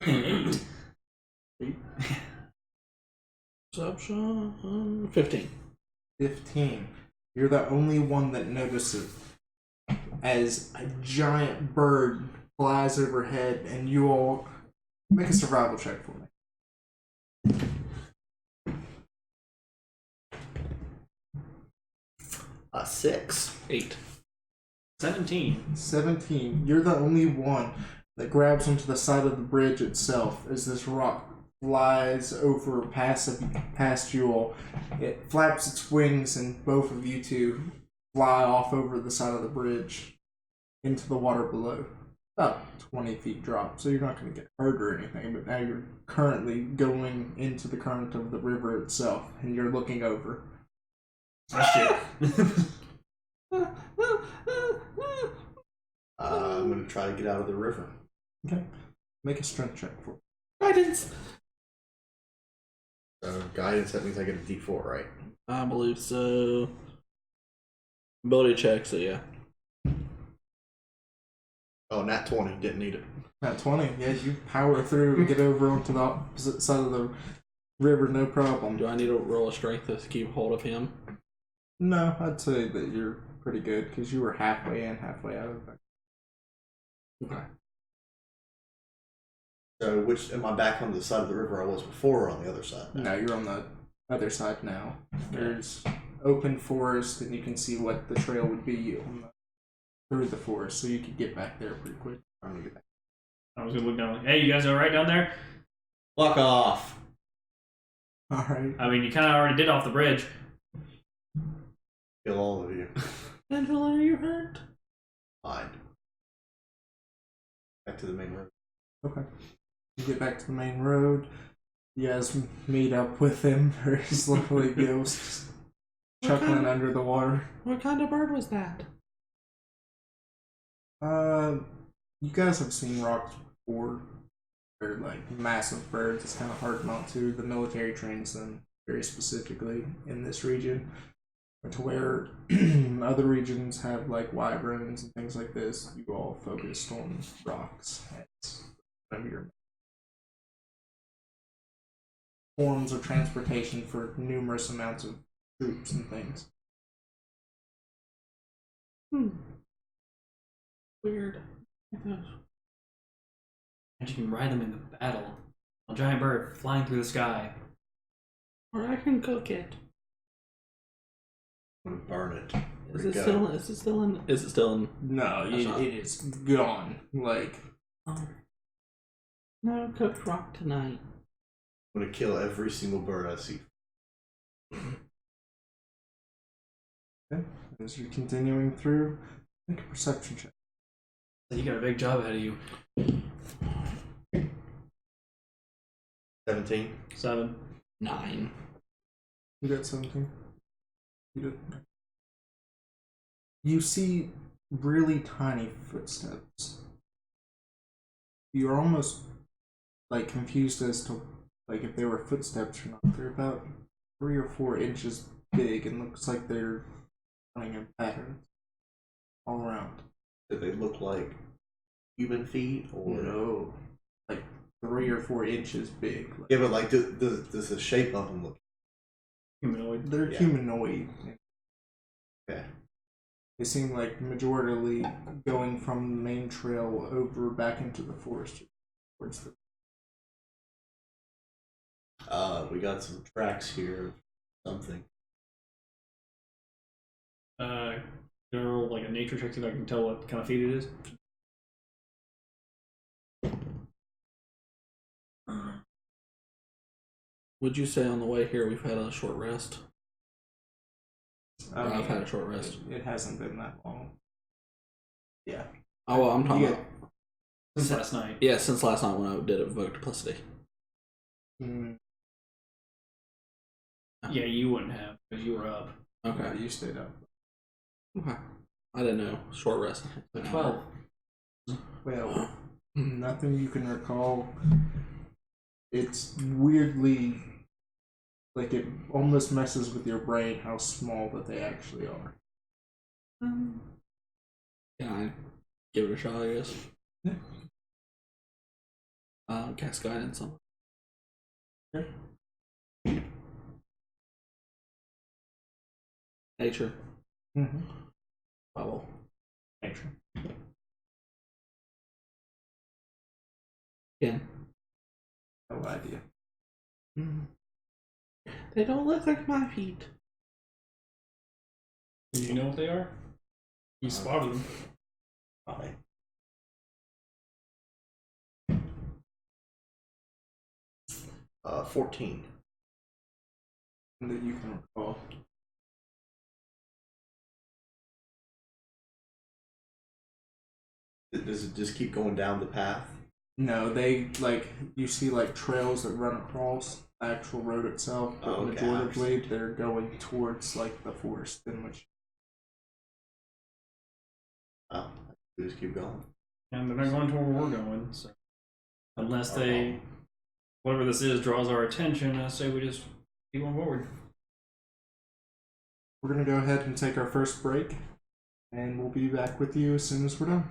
8. 8. Perception 15. 15. You're the only one that notices as a giant bird flies overhead, and you all make a survival check for me. 6. 8. 17. 17. You're the only one that grabs onto the side of the bridge itself as this rock flies over past you all. It flaps its wings, and both of you two fly off over the side of the bridge into the water below. About 20 feet drop, so you're not going to get hurt or anything, but now you're currently going into the current of the river itself, and you're looking over. Shit. I'm gonna try to get out of the river. Okay. Make a strength check for me. Guidance. Guidance, that means I get a D4, right? I believe so. Ability check, so yeah. Oh, nat 20, didn't need it. At 20, yeah, you power through and get over onto the opposite side of the river, no problem. Do I need to roll a strength to keep hold of him? No, I'd say that you're pretty good because you were halfway in, halfway out of it. Okay. So, which am I back on the side of the river I was before, or on the other side? No, you're on the other side now. There's open forest, and you can see what the trail would be through the forest, so you could get back there pretty quick. I'm gonna get back. I was gonna look down like, hey, you guys alright down there? Fuck off! Alright. I mean, you kind of already did off the bridge. Kill all of you. Angela, are you hurt? Fine. Back to the main road. Okay. You get back to the main road. You guys meet up with him, or his lovely ghost, chuckling under the water. What kind of bird was that? You guys have seen rocks before. They're like massive birds. It's kind of hard not to. The military trains them very specifically in this region. To where other regions have like wyverns and things like this, you all focused on rocks as one of your forms of transportation for numerous amounts of troops and things. Weird. And you can ride them into battle. A giant bird flying through the sky. Or I can cook it. I'm gonna burn it. Is it still? Is it still in? Is it still in? No, it is gone. Like, Oh. No cooked rock tonight. I'm gonna kill every single bird I see. okay. As you're continuing through, make a perception check. So you got a big job ahead of you. 17. 7. 9. You got 17? You did. You see really tiny footsteps. You're almost like confused as to like if they were footsteps or not. They're about 3 or 4 inches big and looks like they're running in patterns all around. Do they look like human feet or No, like 3 or 4 inches big. Like, Yeah, but like does the shape of them look? Humanoid. they're Yeah. humanoid. Okay. They seem like majorly going from the main trail over back into the forest towards the. We got some tracks here. Something. General like a nature check, see if I can tell what kind of feed it is. Would you say on the way here we've had a short rest? I've had a short rest. It hasn't been that long. Yeah. Oh, well, I'm talking Yeah. about. Since last night. Yeah, since last night when I did evoke duplicity. Mm, Yeah, you wouldn't have because you were up. Okay. you stayed up. Okay. I didn't know. Short rest. So 12. Well, nothing you can recall. It's weirdly like it almost messes with your brain how small that they actually are. Can I give it a shot, I guess? Yeah. Cast guidance on. Okay. Nature. Mm-hmm. Bubble. Nature. Yeah. No idea. They don't look like my feet. Do you know what they are? You spotted them. Fine. Uh, 14. That you can recall. Does it just keep going down the path? No, they like you see like trails that run across the actual road itself, but Oh, okay. majorly they're going towards like the forest in which. Oh, we just keep going. And they're not going to where we're going, so unless they whatever this is draws our attention, I say we just keep on forward. We're gonna go ahead and take our first break, and we'll be back with you as soon as we're done.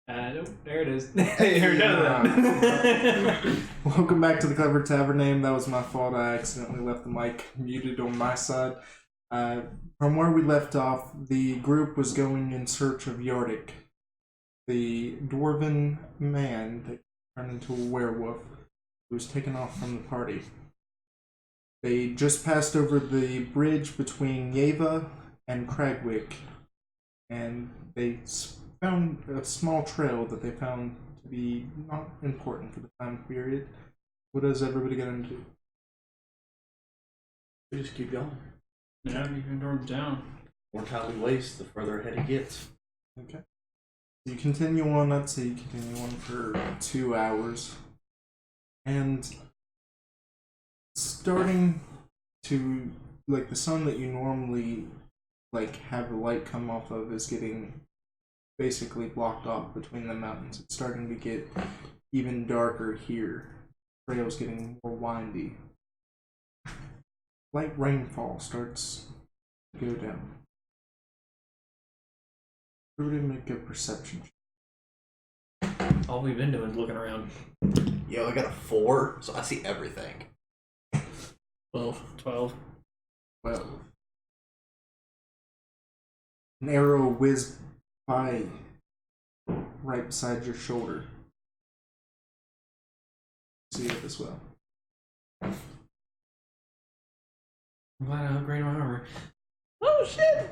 There it is. There it goes. Welcome back to the Clever Tavern name. That was my fault. I accidentally left the mic muted on my side. From where we left off, the group was going in search of Yardik, the dwarven man that turned into a werewolf who was taken off from the party. They just passed over the bridge between Yeva and Cragwick, and they found a small trail that they found to be not important for the time period. What does everybody get into? We just keep going. Yeah, you can turn down. The more time we waste, the further ahead it gets. Okay. You continue on, I'd say you continue on for 2 hours. And starting to, like, the sun that you normally, like, have the light come off of is getting basically blocked off between the mountains. It's starting to get even darker here. The trail's getting more windy. Light rainfall starts to go down. Everybody make a perception check. All we've been doing is looking around. Yo, I got a 4, so I see everything. 12. 12. An arrow whizzed by right beside your shoulder. See it as well. I'm glad I upgraded my armor. Oh shit!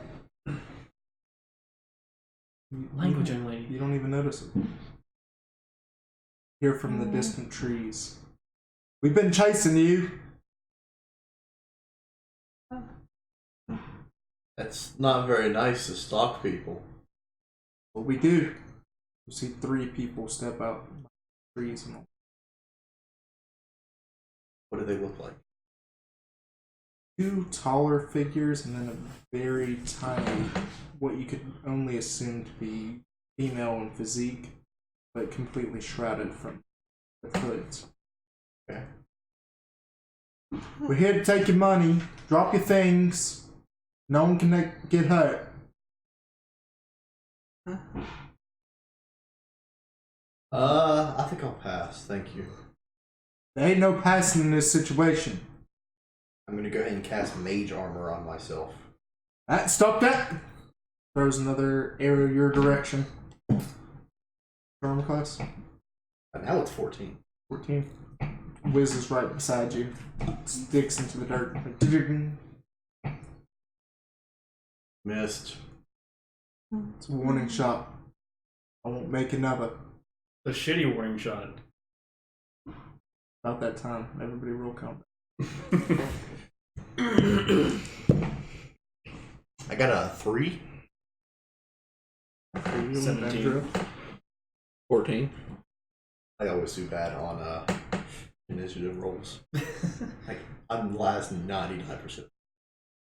Language only. You don't even notice it. Hear from the distant trees. We've been chasing you. That's not very nice to stalk people. What we do? You see 3 people step out of the trees and What do they look like? 2 taller figures and then a very tiny, what you could only assume to be female in physique, but completely shrouded from the hoods. Okay. We're here to take your money. Drop your things. No one can get hurt. I think I'll pass. Thank you. There ain't no passing in this situation. I'm gonna go ahead and cast mage armor on myself. Stop that! Throws another arrow your direction. Armor class? And now it's 14. 14. Whizzes right beside you. Sticks into the dirt. Missed. It's a warning shot. I won't make another. The shitty warning shot. About that time, everybody roll combat. I got a 3. 17. 14. I always do bad on initiative rolls. Like, I'm last 99%.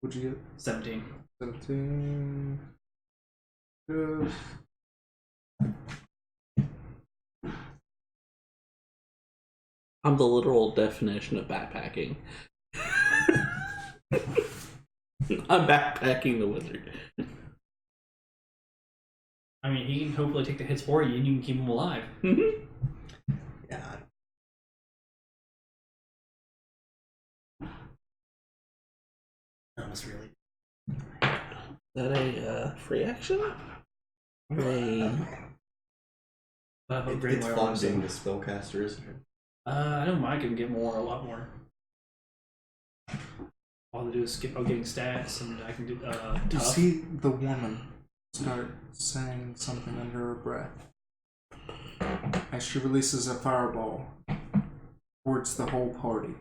What'd you get? 17. 17. Good. I'm the literal definition of backpacking. I'm backpacking the wizard. I mean, he can hopefully take the hits for you and you can keep him alive. Yeah. That was really. Is that a free action? Or It's fun being the spellcaster, isn't it? I know Mike can get more, a lot more. All I do is skip out getting stats, and I can do You tough. see the woman start saying something under her breath as she releases a fireball towards the whole party.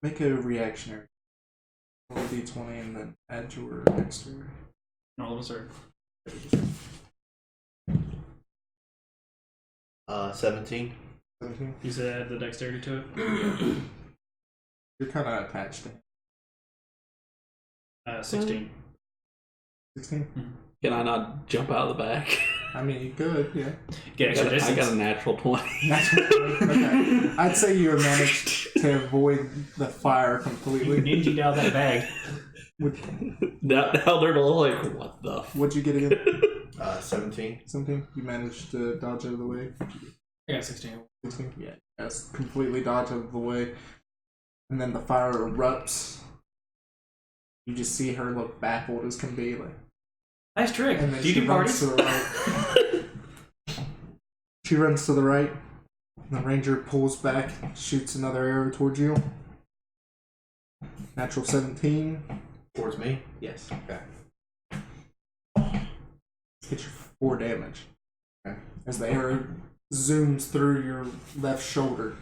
Make a reactionary. Roll a d20 and then add your dexterity. All of us are. 17. 17. You said add the dexterity to it? You're kind of attached to him. 16. 16? can I not jump out of the back? I mean, you could, yeah. Get extra I distance. got a natural 20. Okay. I'd say you managed to avoid the fire You completely. ninja'd out of that bag. Now they're all like, what the What'd you get again? 17. Something? You managed to dodge out of the way? I got 16. 16? Yeah. Yes, completely dodge out of the way. And then the fire erupts. You just see her look baffled as can be, like. Nice trick. And then Do you she do runs parties? to the right. She runs to the right. The ranger pulls back, shoots another arrow towards you. Natural 17. Towards me? Yes. Okay. Hit you 4 damage. Okay. As the arrow zooms through your left shoulder,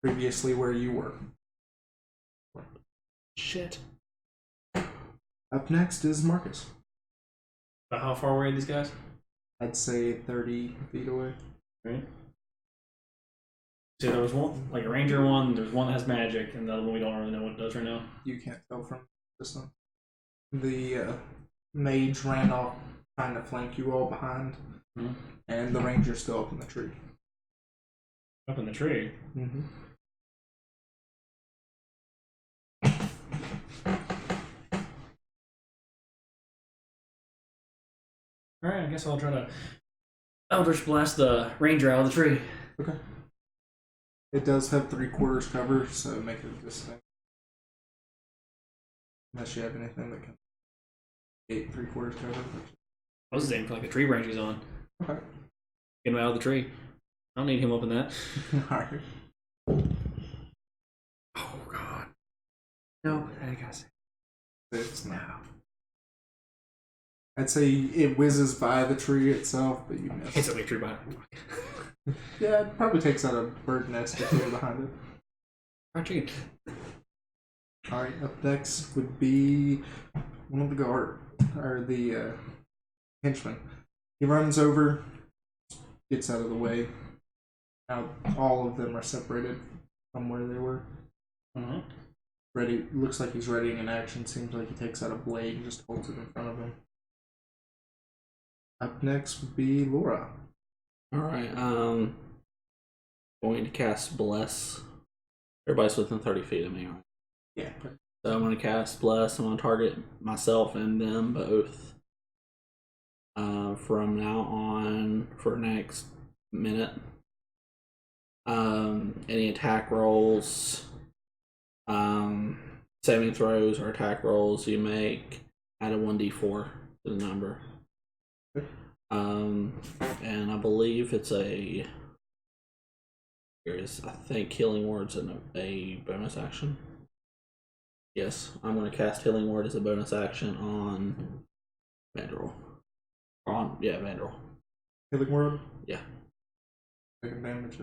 previously where you were. shit? Up next is Marcus. About how far away are these guys? I'd say 30 feet away. Right. So there was one, like a ranger one, there's one that has magic, and the other one we don't really know what it does right now. You can't tell from this one. The mage ran off trying to flank you all behind, and the ranger's still up in the tree. Up in the tree? Mm-hmm. Alright, I guess I'll try to Eldritch Blast the ranger out of the tree. Okay. It does have 3/4 cover, so make it this thing. Unless you have anything that can 3/4 cover. I was aiming for like the tree branch he's on. Okay. Get him out of the tree. I don't need him up in that. Alright. Oh god. No, I gotta say. It's now. I'd say it whizzes by the tree itself, but you miss. It's only a tree behind me. Yeah, it probably takes out a bird nest or two behind it. Alright, chicken. Alright, up next would be one of the guard, or the henchman. He runs over, gets out of the way. Now all of them are separated from where they were. Mm-hmm. Ready, looks like he's readying an action. Seems like he takes out a blade and just holds it in front of him. Up next would be Laura. Alright, going to cast Bless. Everybody's within 30 feet of me, right? Yeah. So I'm going to cast Bless. I'm going to target myself and them both. From now on, for next minute. Any attack rolls, saving throws or attack rolls you make, add a 1d4 to the number. And I believe it's I think Healing Word's a bonus action. Yes, I'm going to cast Healing Word as a bonus action on Vandal. Vandal. Healing Word? Yeah. Taking damage.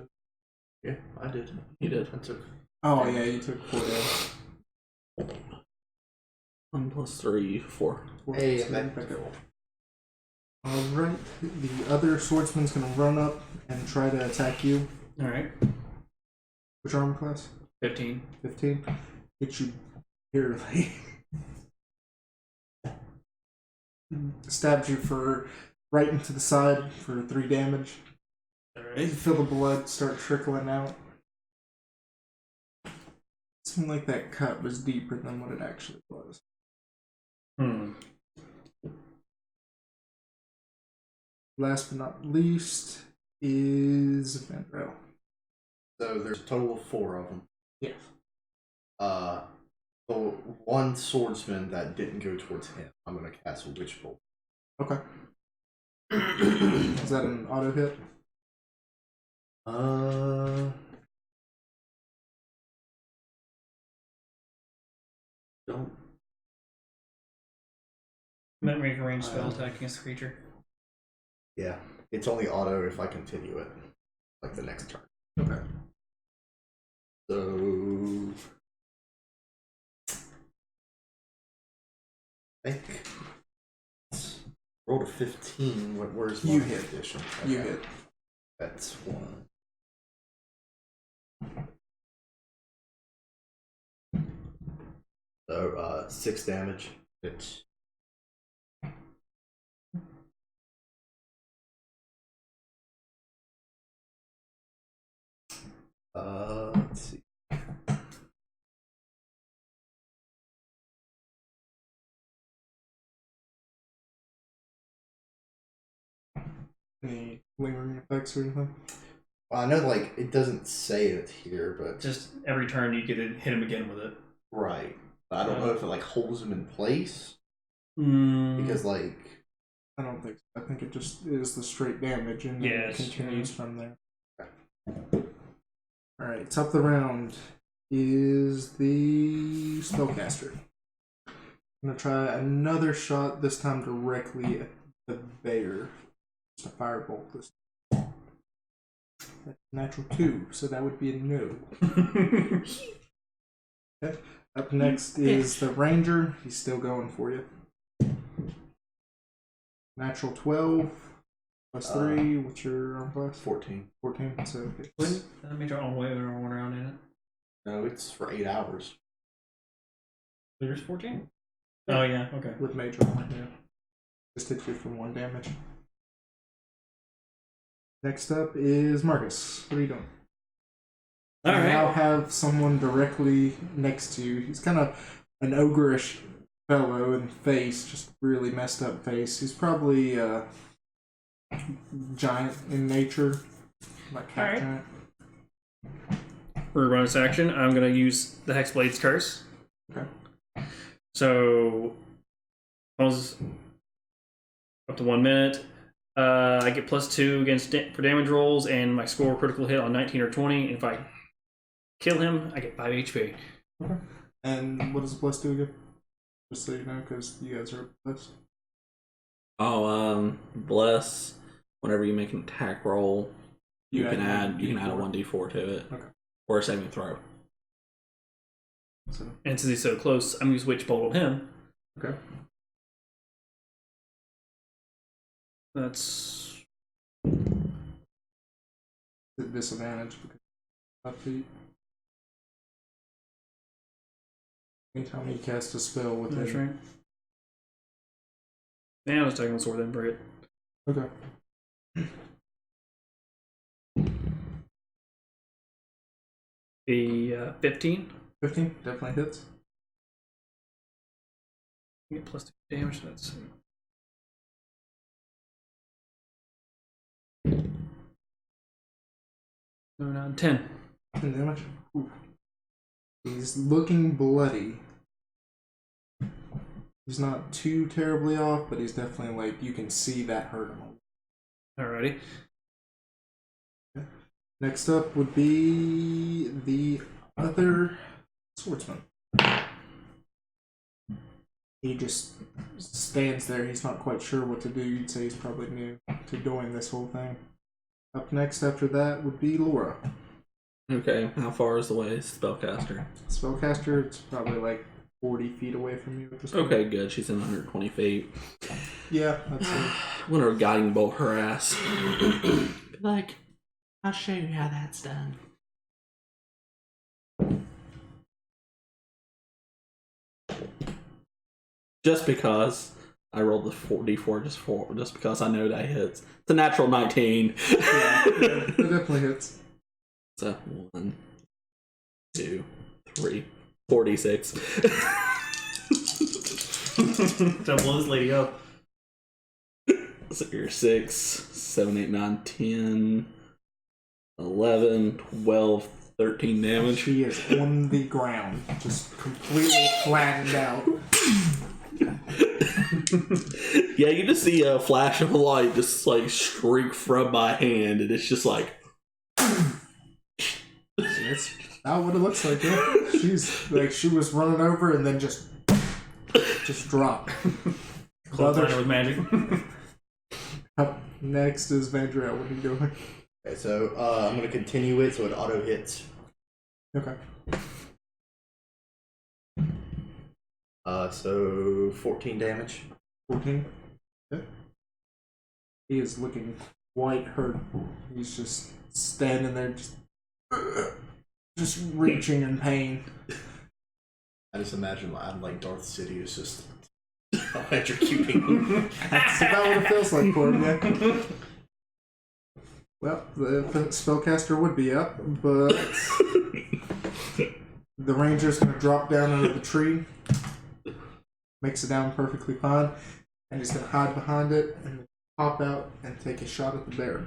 Yeah, I did. You did. I took. Oh, yeah, you took 4 damage. 1 plus 3, 4. Hey, So I'm back up. Alright, the other swordsman's gonna run up and try to attack you. Alright. Which armor class? 15. 15. Hit you barely. Stabs you for right into the side for 3 damage. You Alright. feel the blood start trickling out. It seemed like that cut was deeper than what it actually was. Last but not least is Vandrel. So there's a total of 4 of them. Yeah. The one swordsman that didn't go towards him, I'm gonna cast a witch bolt. Okay. Is that an auto hit? Don't. Might make a ranged spell attack against the creature. Yeah, it's only auto if I continue it, like the next turn. Okay. So I think rolled a 15. Where's You my hit. addition? You Okay. hit. That's 1. So 6 damage. It's let's see. Any lingering effects or anything? Well, I know, like, it doesn't say it here, but Just every turn you get to hit him again with it. right. But I don't know if it like holds him in place Because because, like, I don't think so. I think it just is the straight damage and then it continues from there. Alright, top of the round is the spellcaster. I'm gonna try another shot, this time directly at the bear. Just a firebolt this time. That's natural 2, so that would be a no. Okay. Up next is the ranger. He's still going for you. Natural 12 plus 3. What's your arm class? 14. 14. So it's Wouldn't that make our own way or one around in it? No, it's for 8 hours. There's 14? Oh, yeah, okay. with major armor, yeah. Just hits you for 1 damage. Next up is Marcus. What are you doing? You now have someone directly next to you. He's kind of an ogreish fellow in face, just really messed up face. He's probably giant in nature, like cat giant. For bonus action, I'm going to use the Hexblade's Curse. Okay. So, pulls up to 1 minute. I get +2 against for damage rolls, and my score critical hit on 19 or 20. And if I kill him, I get 5 HP. Okay. And what does the +2 again? Just so you know, because you guys are blessed. Oh, bless. Whenever you make an attack roll, you can add a 1d4 to it. Okay. Or a saving throw. So. And since he's so close, I'm going to Witch Bolt on him. Okay. That's the disadvantage because of feet. Anytime you cast a spell with that's it. right. Yeah, I was taking the sword then, bring it. Okay. The 15. 15 definitely hits. You get +2 damage. That's 10. 10 damage. Ooh. He's looking bloody. He's not too terribly off, but he's definitely like you can see that hurt him. Alrighty. Okay. Next up would be the other swordsman. He just stands there. He's not quite sure what to do. You'd say he's probably new to doing this whole thing. Up next after that would be Laura. Okay, how far is the way spellcaster? Spellcaster, it's probably like 40 feet away from you at this point. Okay, good. She's in 120 feet. Yeah, that's it. I'm gonna guiding bolt her ass. Like, I'll show you how that's done. Just because I rolled the 4d4 just because I know that hits. It's a natural 19. Yeah, it definitely hits. So 1, 2, 3, 46. Double this lady up. So you're 6, 7, 8, 9, 10, 11, 12, 13 damage. She is on the ground, just completely flattened out. Yeah, you just see a flash of light just like streak from my hand, and it's just like. It's not what it looks like. Yeah. She's like she was running over and then just dropped. Close with magic. Up next is Vandrell. What are you doing? Okay, so I'm going to continue it so it auto hits. Okay. So 14 damage. 14. Okay. He is looking quite hurt. He's just standing there, just reaching in pain. I just imagine I'm like Darth Sidious just electrocuting. That's about what it feels like for him, yeah. Well, the spellcaster would be up, but the ranger's going to drop down under the tree. Makes it down perfectly fine. And he's going to hide behind it and pop out and take a shot at the bear.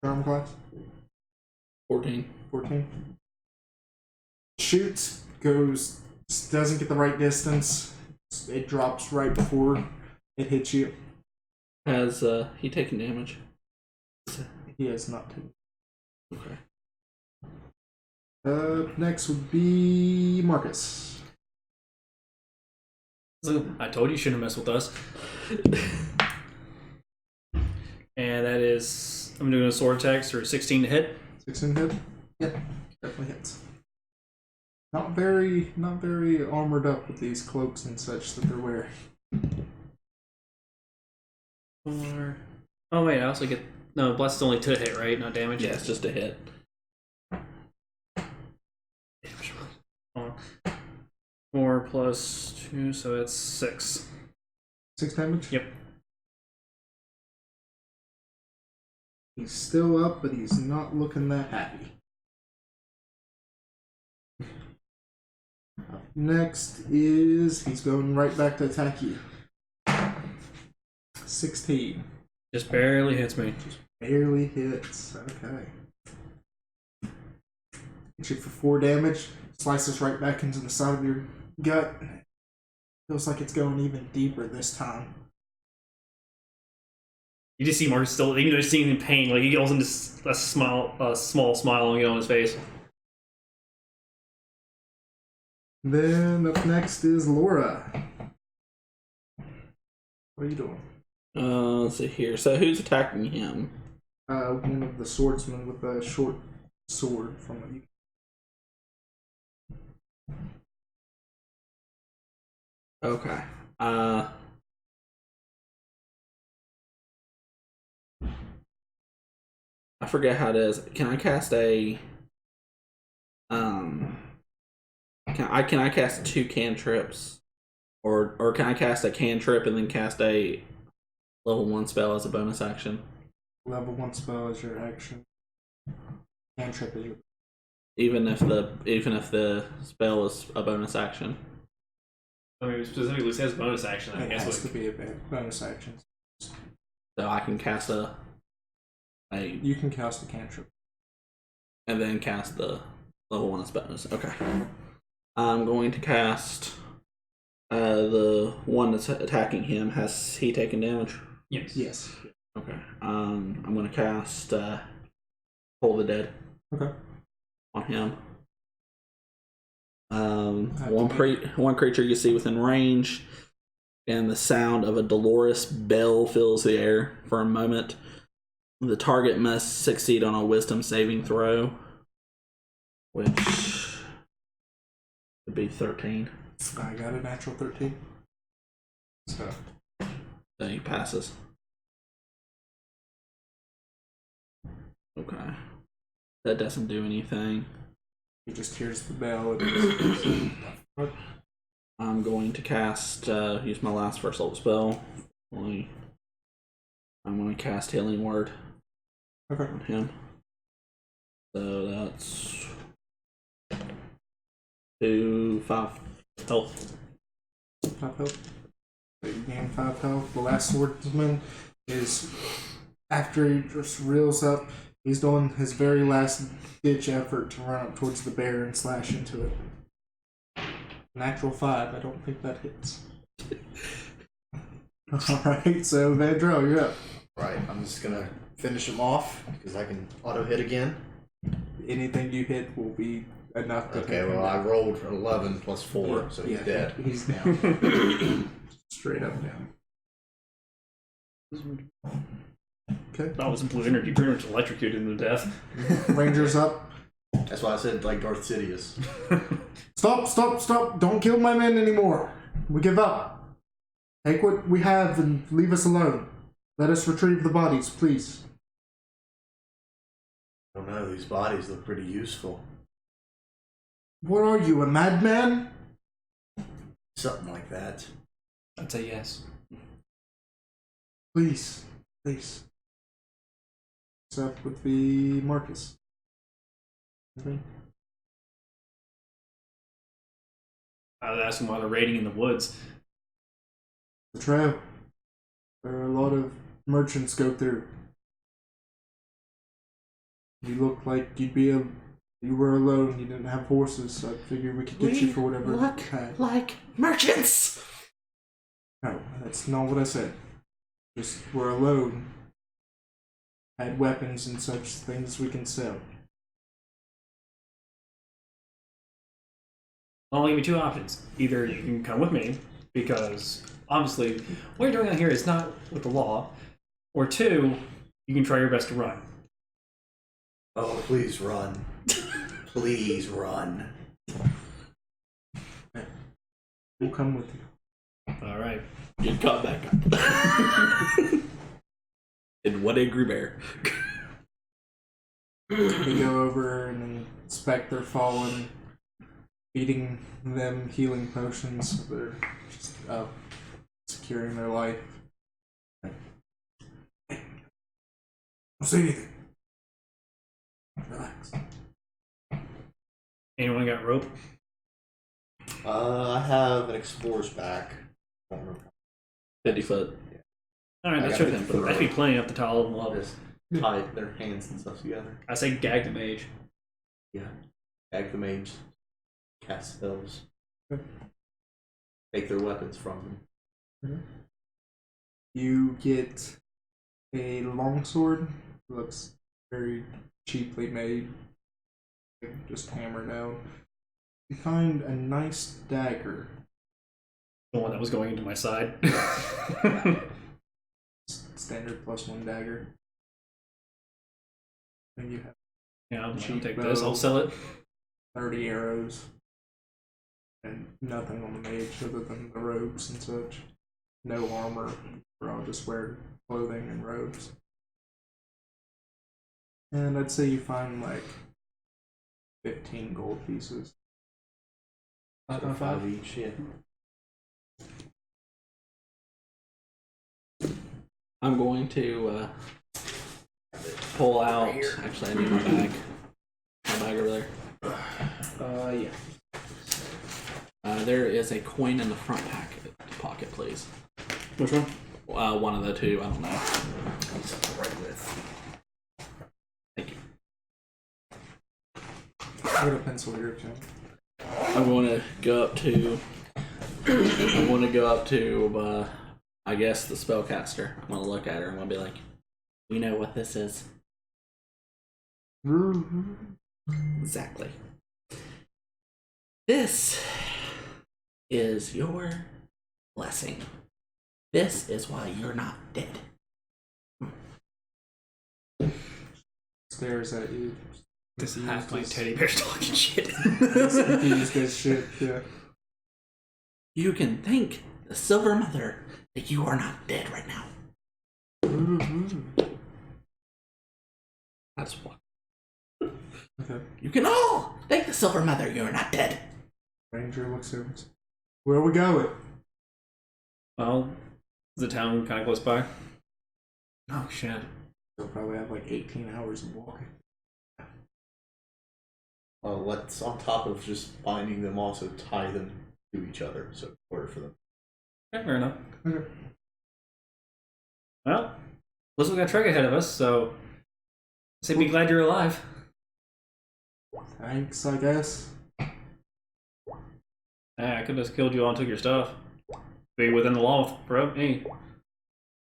Charm class? 14. 14. Shoots, goes, doesn't get the right distance. It drops right before it hits you. Has he taken damage? He has not taken. Okay. Next would be Marcus. I told you shouldn't mess with us. And that is, I'm doing a sword attack for 16 to hit. 16 hit? Yeah, definitely hits. Not very armored up with these cloaks and such that they're wearing. 4. Oh wait, I also get bless is only to hit, right? Not damage. Yeah, it's just a hit. Hold on. 4 plus 2, so that's 6. 6 damage? Yep. He's still up, but he's not looking that happy. Up next is he's going right back to attack you. 16. Just barely hits me. Barely hits. Okay. Hits you for 4 damage. Slices right back into the side of your gut. Feels like it's going even deeper this time. You just see Marcus still, even though he's seeing in pain, like he goes into a small smile on his face. Then up next is Laura. What are you doing? Let's see here. So who's attacking him? One of the swordsmen with a short sword from what you. Okay. I forget how it is. Can I cast a Can I cast 2 cantrips, or can I cast a cantrip and then cast a level 1 spell as a bonus action? Level 1 spell is your action. Cantrip is your. Even if the spell is a bonus action. I mean, it specifically says bonus action. I It guess has to be a bonus action. So I can cast a You can cast a cantrip. and then cast the level 1 as bonus. Okay. I'm going to cast the one that's attacking him. Has he taken damage? Yes. Yes. Okay. I'm going to cast Pull the Dead. Okay. On him. One creature you see within range, and the sound of a dolorous bell fills the air for a moment. The target must succeed on a wisdom saving throw, which would be 13. I got a natural 13. So He passes. Okay. That doesn't do anything. he just hears the bell. And I'm going to cast, use my last first level spell. I'm going to cast Healing Word okay. on him. So that's 5 health. 5 health. So you gain 5 health. The last swordsman is, after he just reels up, he's doing his very last ditch effort to run up towards the bear and slash into it. Natural 5. I don't think that hits. Alright, so Vandrell, you're up. Right, I'm just gonna finish him off because I can auto hit again. Anything you hit will be enough to Okay, take him well I down. rolled 11 plus 4, so he's dead. He's down. Straight up down. Okay. That was blue energy, pretty much electrocuted him to death. Ranger's up. That's why I said like Darth Sidious. Stop! Don't kill my men anymore. We give up. Take what we have and leave us alone. Let us retrieve the bodies, please. I don't know, these bodies look pretty useful. What are you, a madman? Something like that. I'd say yes. Please. What's up with the Marcus? Okay. I was asking why they're raiding in the woods. The trail. There are a lot of merchants go through. You look like you were alone. You didn't have horses. So I figured we could get you for whatever. Look you had. like merchants. No, that's not what I said. Just we're alone. Had weapons and such things we can sell. I'll give you two options. Either you can come with me, because obviously what you're doing out here is not with the law, or two, you can try your best to run. Oh, please run. Please run. We'll come with you. All right. Get caught back up. In one angry bear. We go over and inspect their fallen, feeding them healing potions. So they're just securing their life. Hey, don't say anything. Relax. Anyone got rope? I have an explorer's back. I don't remember. 50 foot. All right, I that got should it for that'd be plenty up the tall of the I'll level. just tie their hands and stuff together. I say gag the mage. Yeah. Bag the mage. Cast spells. Okay. Take their weapons from them. You get a longsword. Looks very cheaply made. Just hammered out. You find a nice dagger. The one that was going into my side. Standard +1 dagger. And you have Yeah, I'll Cheap take this. bow. I'll sell it. 30 arrows. And nothing on the mage other than the robes and such. No armor. We're all just wear clothing and robes. And I'd say you find like 15 gold pieces. So 5 each, yeah. I'm going to pull out. Actually, I need my bag. My bag over there. Yeah. There is a coin in the front pocket, please. Which one? One of the two. I don't know. Something to write with. Thank you. I got a pencil here, Jim. I'm going to go up to. I guess the spellcaster. I'm going to look at her and I'm going to be like, "We know what this is." Exactly. This is your blessing. This is why you're not dead. Stares at you. This is half my teddy bear talking shit. Confused as shit, yeah. You can thank the Silver Mother that you are not dead right now. That's what. Okay. You can all thank the Silver Mother you are not dead. Ranger looks over. Where are we going? Well, is the town kind of close by? Oh shit. They'll probably have like 18 hours of walking. Let's, on top of just binding them, also tie them to each other, so in order for them. Okay, fair enough. Okay. Well, looks like we got trek ahead of us, so say be glad you're alive. Thanks, I guess. Hey, I could have just killed you all and took your stuff. Be within the law, bro. Hey,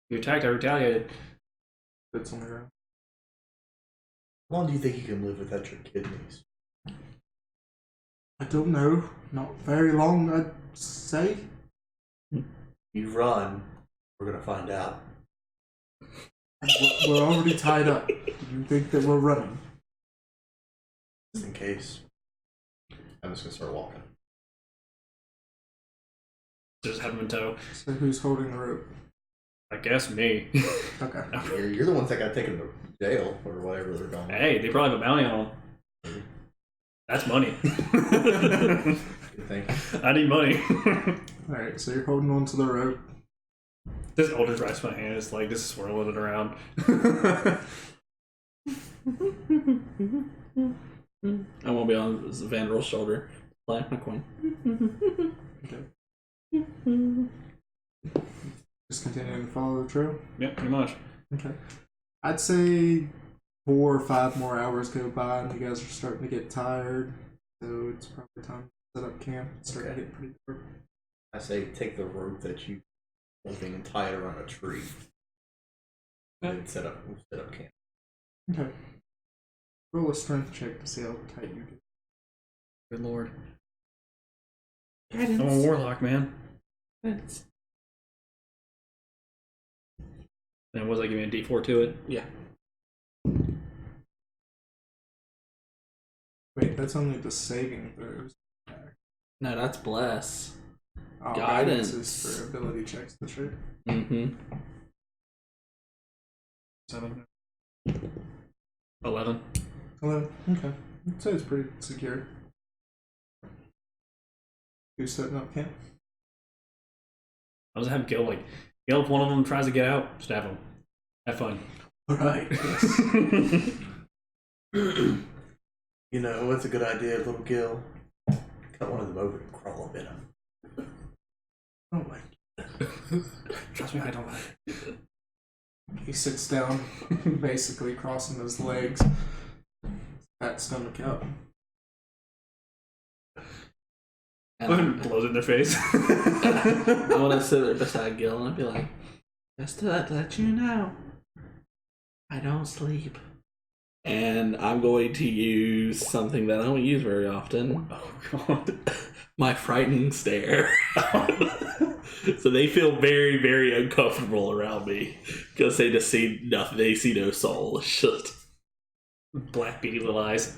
you attacked, I retaliated. Bits on the ground. How long do you think you can live without your kidneys? I don't know. Not very long, I'd say. You run, we're gonna find out. We're already tied up. You think that we're running? Just in case. I'm just gonna start walking. Just have him in tow. So who's holding the rope? I guess me. Okay. You're the ones that got taken to jail or whatever they're going. Hey, they probably have a bounty on them. That's money. Good thing. I need money. Alright, so you're holding on to the rope. This Eldritch grabs my hand. It's like just swirling it around. I won't be on Vanderill's shoulder. Play my coin. Okay. Just continuing to follow the trail? Yep, pretty much. Okay. I'd say 4 or 5 more hours go by and you guys are starting to get tired. So it's probably time to set up camp. It's starting to get pretty dark. I say take the rope that you holding and tie it around a tree. And set up camp. Okay. Roll a strength check to see how tight you get. Good lord. I'm a warlock, man. It's... And was I giving a D4 to it? Yeah. Wait, that's only the saving throws. No, that's bless. Oh, Guidance. is for ability checks, that's right. Mm-hmm. 7. 11. 11. Okay. So it's pretty secure. You setting up camp? I was having Gil if one of them tries to get out, stab him. Have fun. Alright. You know, what's a good idea, little Gil? Cut one of them over and crawl up in them. Oh my. Trust me, I don't like it. He sits down, basically crossing his legs. Fat stomach out. And Blows it in their face. I want to sit there beside Gil and I'd be like, just to let you know, I don't sleep. And I'm going to use something that I don't use very often. Oh, God. My frightening stare. So they feel very, very uncomfortable around me because they just see nothing. They see no soul. Shit. Black beady little eyes.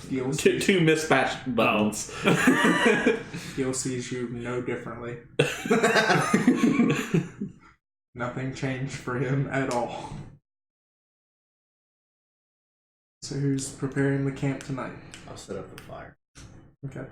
Gil Two mismatched buttons. Gil sees you no differently. Nothing changed for him at all. So who's preparing the camp tonight? I'll set up the fire. Okay.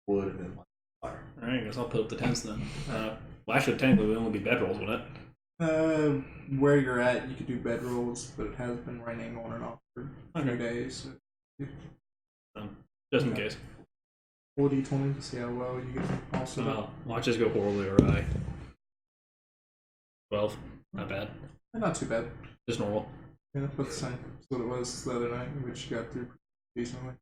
Wood and then light the fire. Alright, I guess I'll put up the tents then. Well, actually, technically, it would only be bedrolls, wouldn't it? Where you're at, you could do bedrolls, but it has been raining on and off for a few days. So. Just in case. 40-20 to see how well you get also. Well, watch this go horribly awry. 12. Not bad. Not too bad. Just normal. Yeah, about the same. That's what it was the other night, which you got through decently.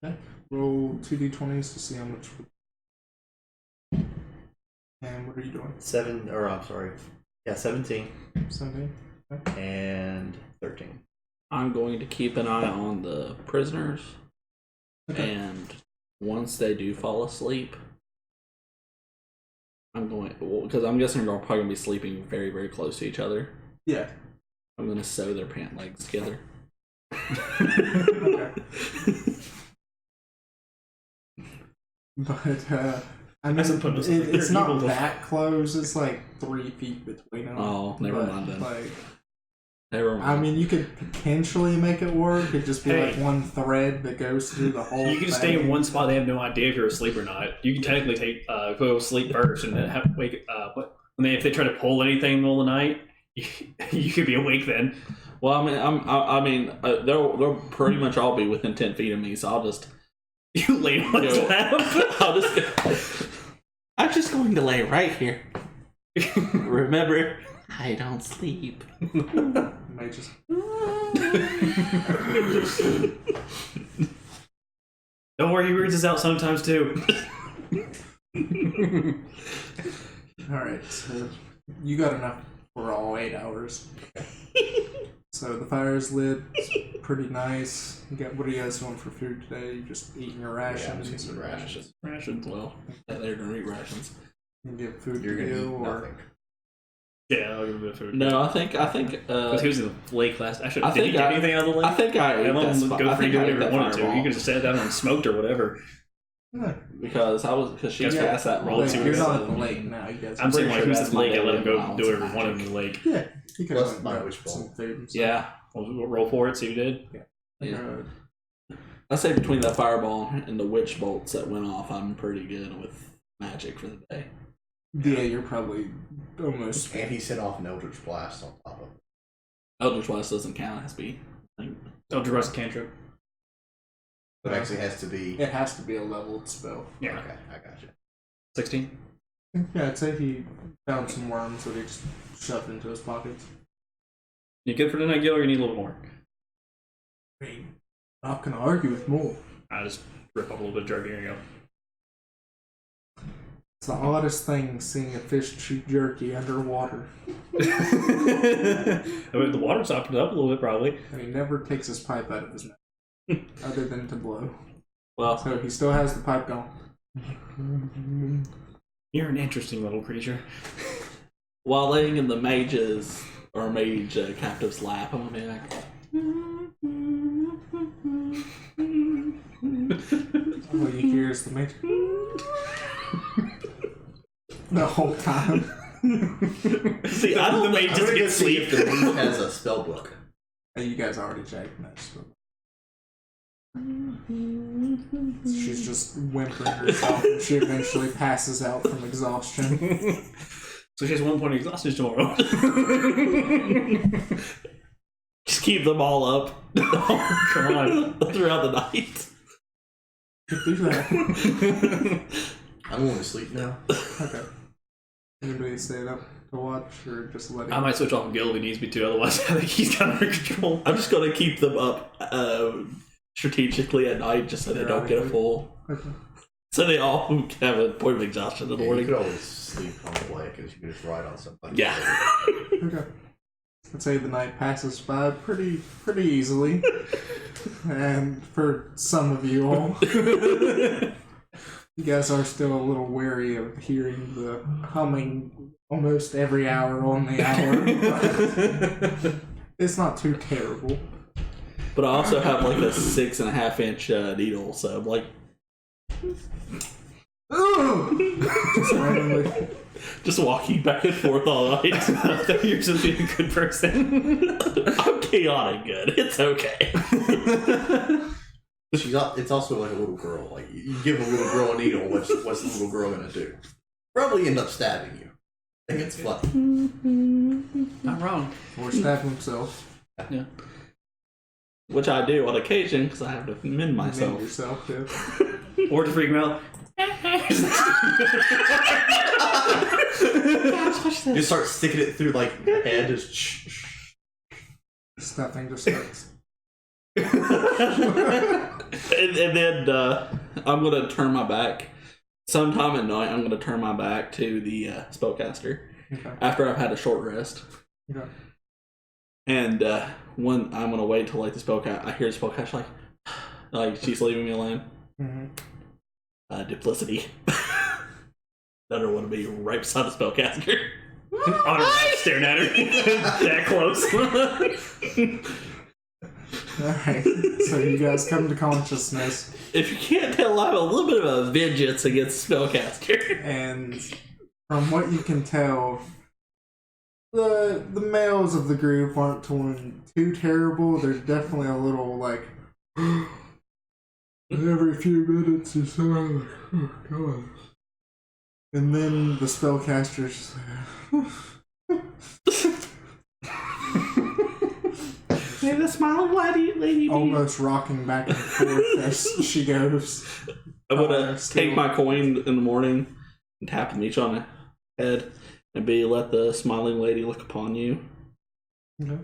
Okay. Roll 2d20s to see how much. And what are you doing? 17. Yeah, 17 17? Okay. and 13. I'm going to keep an eye on the prisoners. Okay. And once they do fall asleep, I'm going, because I'm guessing they're probably going to be sleeping very, very close to each other. Yeah. I'm going to sew their pant legs together. Okay. But, I mean, it's not that close. It's like 3 feet between them. Oh, never mind then. Like, Never mind. I mean, you could potentially make it work. It'd just be like one thread that goes through the whole You can just stay in one spot. They have no idea if you're asleep or not. You can technically take go sleep first and then have wake. If they try to pull anything in the middle of the night, you could be awake then. Well, I mean, they'll pretty much all be within 10 feet of me, so I'll just You lay on his lap. I'm just going to lay right here. Remember, I don't sleep. Might just. Don't worry, he reads this out sometimes too. Alright, so you got enough for all 8 hours. So the fire's lit, it's pretty nice. What are you guys doing for food today? You just eating your rations? Yeah, I'm rations. Rations, well, they're going to eat rations. You get food You're to gonna do, eat or nothing. Yeah, I'll give him a bit of food. No, I think. Because he was in the lake last. Did he think get anything out of the lake? I think I ate let him that. go I free think do I ate whatever he that wanted to. fireball. You could have sat down and smoked or whatever. yeah. Because she Guess passed that roll roll. to You're it. not at the lake now. You guys. I'm saying like sure he was at that's the lake. my I let him go daily do whatever he allowance wanted in the lake. Yeah, you could Plus have my got witch some bolt. food. And stuff. Yeah. We'll roll for it. See who did. Yeah. I say between that fireball and the witch bolts that went off, I'm pretty good with magic for the day. Yeah, you're probably almost. And he sent off an Eldritch Blast on top of it. Eldritch Blast doesn't count. It has to be. Don't dress a cantrip. It actually has to be. It has to be a leveled spell. Yeah. Okay, I got you. 16. Yeah, I'd say he found some worms that he just shoved into his pockets. You good for tonight, Gil, or you need a little more? I mean, not gonna argue with more. I just rip up a little bit of jerky. Here you go. It's the oddest thing seeing a fish chew jerky underwater. I mean, the water softened it up a little bit, probably. And he never takes his pipe out of his mouth, other than to blow. Well, So he still has the pipe going. You're an interesting little creature. while laying in the mage's or mage captive's lap, I'm gonna be like, All you hear is the mage. The whole time. see, I don't mage I'm just gonna go gets see sleep. if the mage has a spell book. Hey, you guys already checked that. She's just whimpering herself and she eventually passes out from exhaustion. So she has 1 point of exhaustion tomorrow. just keep them all up Oh, God. throughout the night. Could do that. I'm going to sleep now. Okay. Anybody staying up to watch or just let him? I might switch off Gil if he needs me to, otherwise I think he's got under control. I'm just gonna keep them up strategically at night, just so they don't get a full. Okay. So they all can have a point of exhaustion in the Yeah, you morning. could always sleep on the way because you can just ride on somebody. Yeah. Okay. I'd say the night passes by pretty easily. And for some of you all, you guys are still a little wary of hearing the humming almost every hour on the hour. It's not too terrible. But I also have like a 6.5 inch needle, so I'm like, Just randomly. just walking back and forth all night. You're supposed to be a good person. I'm chaotic good. It's okay. It's also like a little girl. Like you give a little girl a needle, what's the little girl gonna do? Probably end up stabbing you. I think it's funny. Not wrong. Or stab himself. Yeah. Which I do on occasion because I have to mend myself. Mend yourself, yeah. Or to freak him out. You start sticking it through like the head, just shh. Nothing just starts. and then I'm gonna turn my back. Sometime at night, I'm gonna turn my back to the spellcaster Okay. after I've had a short rest. Okay. And when I'm gonna wait till like the spellcast, I hear the spellcaster like she's leaving me alone. Mm-hmm. Duplicity. I don't want to be right beside the spellcaster. On her lap, staring at her. That close. Alright. So you guys come to consciousness, If you can't tell, I have a little bit of a vengeance against the spellcaster. and from what you can tell, the males of the group aren't too terrible. There's definitely a little like every few minutes or so. Oh god. And then the spellcaster's Hey, the smiling lady. almost rocking back and forth as she goes. I'm gonna still- take my coin in the morning and tap them each on the head and be let the smiling lady look upon you. Okay.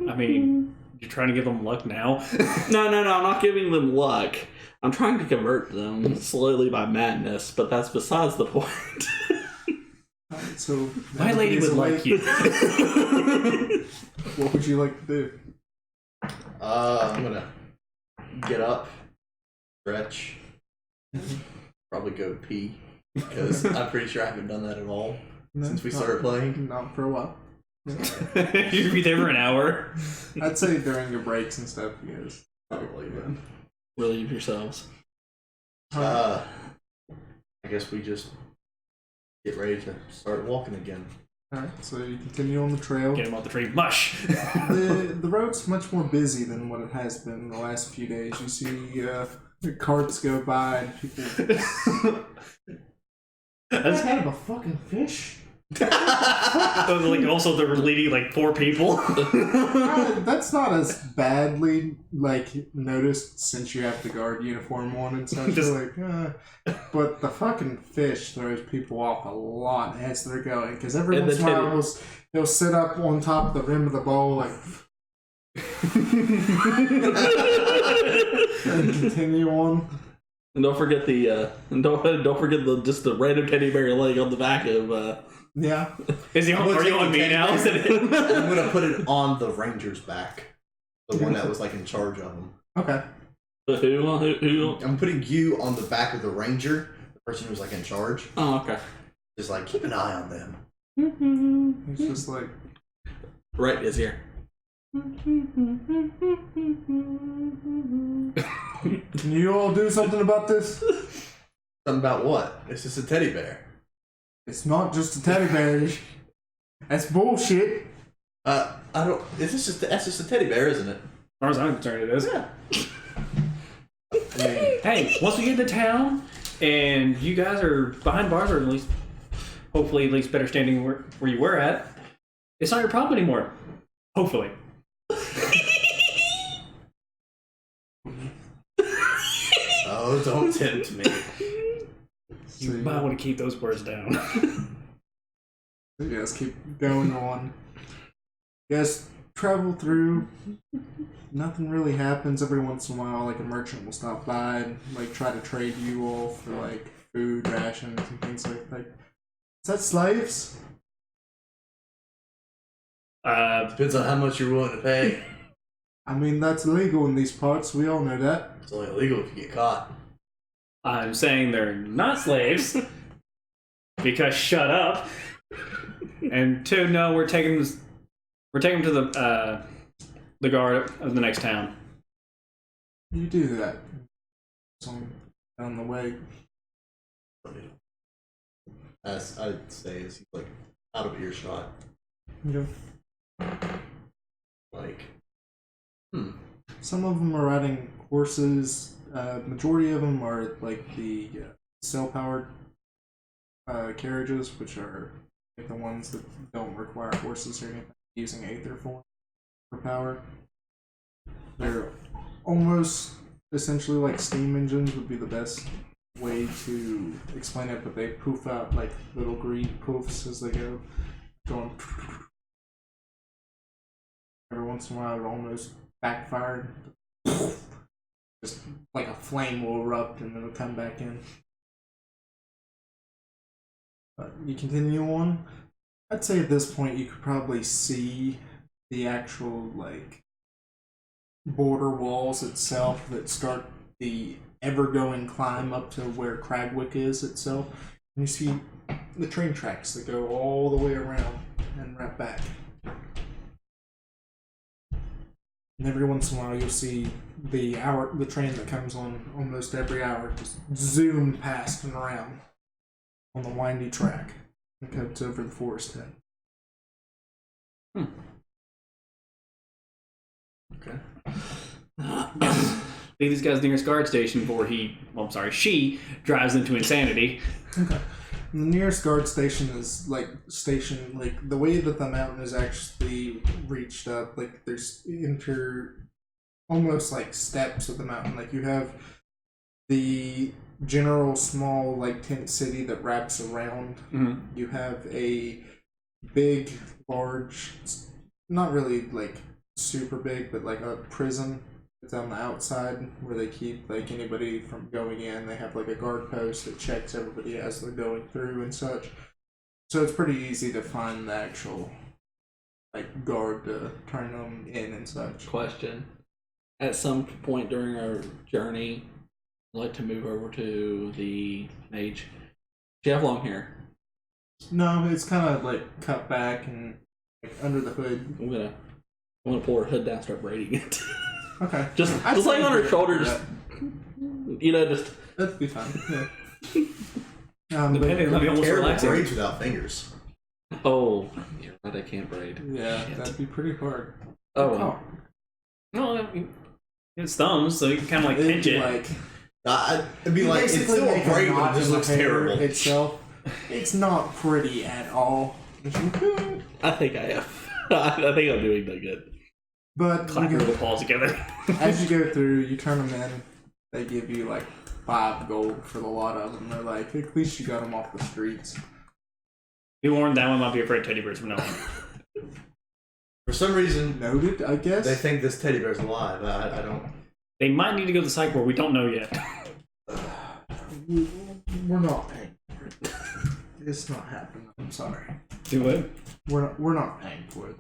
I mean, you're trying to give them luck now? No, I'm not giving them luck. I'm trying to convert them slowly by madness, but that's besides the point. Alright, so My lady would like you. What would you like to do? I'm gonna get up, stretch, probably go pee because I'm pretty sure I haven't dnone that at all No, since we not- started playing. Not for a while. You'd be there for an hour. I'd say during your breaks and stuff, you guys. Probably, but Relieve yourselves. I guess we just get ready to start walking again. Alright, so you continue on the trail. Get him off the tree. Mush! The road's much more busy than what it has been in the last few days. You see the carts go by and people. I That's- had a fucking fish. Like also they're leading like 4 people. That's not as badly like noticed since you have the guard uniform on and such. But the fucking fish throws people off a lot as they're going because every once in a while he'll sit up on top of the rim of the bowl like. And continue on. And don't forget the don't forget the random teddy bear leg on the back of Yeah. Is he on? Are you on me now? I'm gonna put it on the ranger's back, the one that was like in charge of him. Okay. Who? I'm putting you on the back of the ranger, the person who was like in charge. Oh, okay. Just like keep an eye on them. He's just like right is here. Can you all do something about this? Something about what? It's just a teddy bear. It's not just a teddy bear. That's bullshit. I don't. That's just a teddy bear, isn't it? As far as I'm concerned, it is. Yeah. I mean, hey, once we get into town and you guys are behind bars, or at least, hopefully, at least better standing where you were at, it's not your problem anymore. Hopefully. Oh, don't tempt me. You might want to keep those words down. You guys keep going on. You guys travel through. Nothing really happens. Every once in a while, like a merchant will stop by and like try to trade you all for like food rations and things like that. Is that slaves? Depends on how much you're willing to pay. I mean, that's illegal in these parts. We all know that. It's only illegal if you get caught. I'm saying they're not slaves. Because shut up. And 2, no, we're taking them to the guard of the next town. You do that. It's on the way. As I'd say, is he's like out of earshot. Yeah. Like, Some of them are riding horses. Majority of them are like the cell-powered carriages, which are like the ones that don't require horses or anything, using aether form for power. They're almost essentially like steam engines would be the best way to explain it, but they poof out like little green poofs as they go, going. Every once in a while, it almost backfired. Just like a flame will erupt and then it'll come back in. But you continue on. I'd say at this point you could probably see the actual like border walls itself that start the ever-going climb up to where Cragwick is itself. And you see the train tracks that go all the way around and right back. And every once in a while, you'll see the train that comes on almost every hour just zoomed past and around on the windy track that cuts over the forest head. okay. Leave these guys nearest guard station before she drives into insanity. Okay. The nearest guard station is like the way that the mountain is actually reached up. Like there's almost like steps of the mountain. Like you have the general small like tent city that wraps around. Mm-hmm. You have a big, large, not really like super big, but like a prison. It's on the outside where they keep like anybody from going in. They have like a guard post that checks everybody as they're going through and such. So it's pretty easy to find the actual like guard to turn them in and such. Question. At some point during our journey, I'd like to move over to the mage. Do you have long hair? No, it's kind of like cut back and like under the hood. I'm gonna pull her hood down, and start braiding it. Okay. just laying on her shoulder, just that'd be fine. Yeah. Depending on the almost Terrible relaxing. braids without fingers. Oh, you're right, I can't braid. Yeah, Shit. that'd be pretty hard. Oh. No, I mean, it's thumbs, so you can kind of like pinch it. Like It'd be like it's basically still a make a braid, but knot it just in the looks hair terrible. itself. It's not pretty at all. I think I am. I think I'm doing that good. But Clap your little paws together. as you go through, you turn them in. They give you like 5 gold for the lot of them. They're like, at least you got them off the streets. Be warned, that one might be afraid of teddy bears from now on. For some reason, Noted, I guess. they think this teddy bear's alive. I don't. They might need to go to the site where we don't know yet. We're not paying for it. It's not happening. I'm sorry. Do it. We're not paying for it.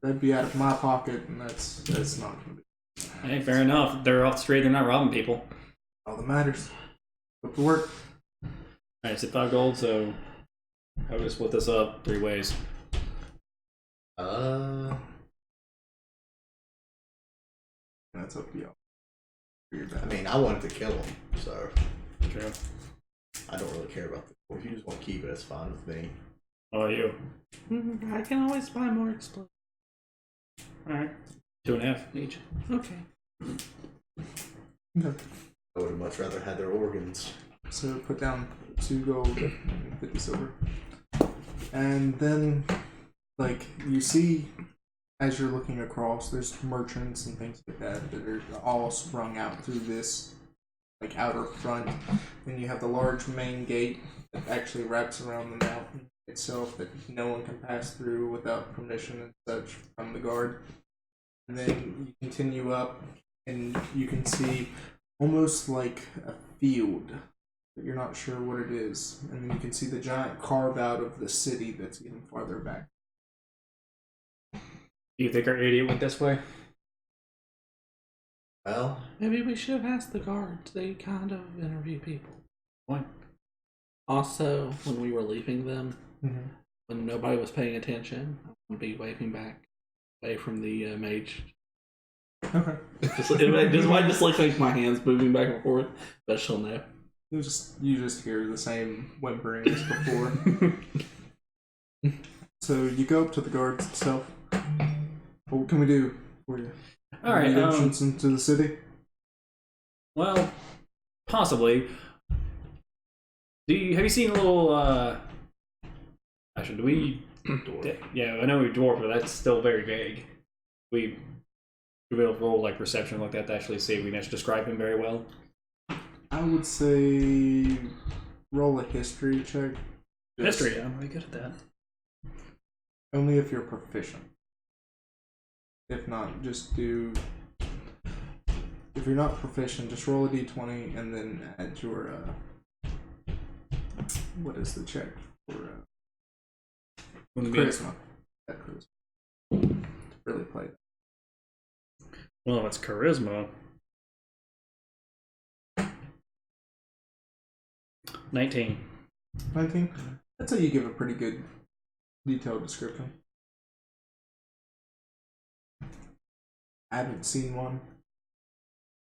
That'd be out of my pocket, and that's not going to be. Hey, fair enough. They're off the street. They're not robbing people. All that matters. Go to work. Alright, so 5 gold, so how do we split this up 3 ways? That's up to y'all. I mean, I wanted to kill him, so True. I don't really care about the. If you just want to keep it, it's fine with me. How about you? I can always buy more explosives. Alright. 2.5 each. Okay. Okay. I would have much rather had their organs. So put down 2 gold and 50 silver. And then, like, you see, as you're looking across, there's merchants and things like that that are all sprung out through this, like, outer front. Then you have the large main gate that actually wraps around the mountain itself that no one can pass through without permission and such from the guard. And then you continue up, and you can see almost like a field, but you're not sure what it is. And then you can see the giant carve out of the city that's even farther back. Do you think our idiot went this way? Well, Maybe we should have asked the guards. They kind of interview people. Why? Also, when we were leaving them, Mm-hmm. when nobody was paying attention, I would be waving back away from the mage. Okay. It might just look like my hands moving back and forth, but she'll know. You just hear the same whimpering as before. So you go up to the guards itself. What can we do for you? Alright, The entrance into the city? well, possibly. Have you seen a little, actually, do we... Yeah, I know we're dwarf, but that's still very vague. We be able to roll, like, perception like that to actually see if we can actually describe him very well. I would say roll a history check. History, I'm really good at that. Only if you're proficient. If not, just do... If you're not proficient, just roll a d20 and then add your, what is the check for, charisma. Add charisma. To really play that. Well, it's charisma. 19. 19? That's how you give a pretty good detailed description. I haven't seen one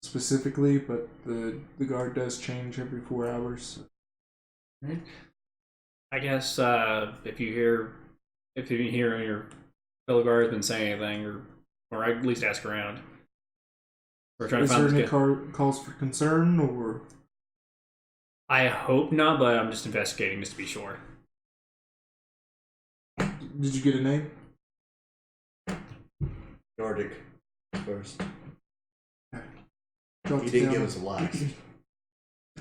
specifically, but the guard does change every 4 hours. Right. I guess if you hear your fellow guard has been saying anything, or at least ask around. We're trying Is to there find any this guy. calls for concern, or I hope not, but I'm just investigating just to be sure. did you get a name? Nordic first. Jots He didn't down- give us a last.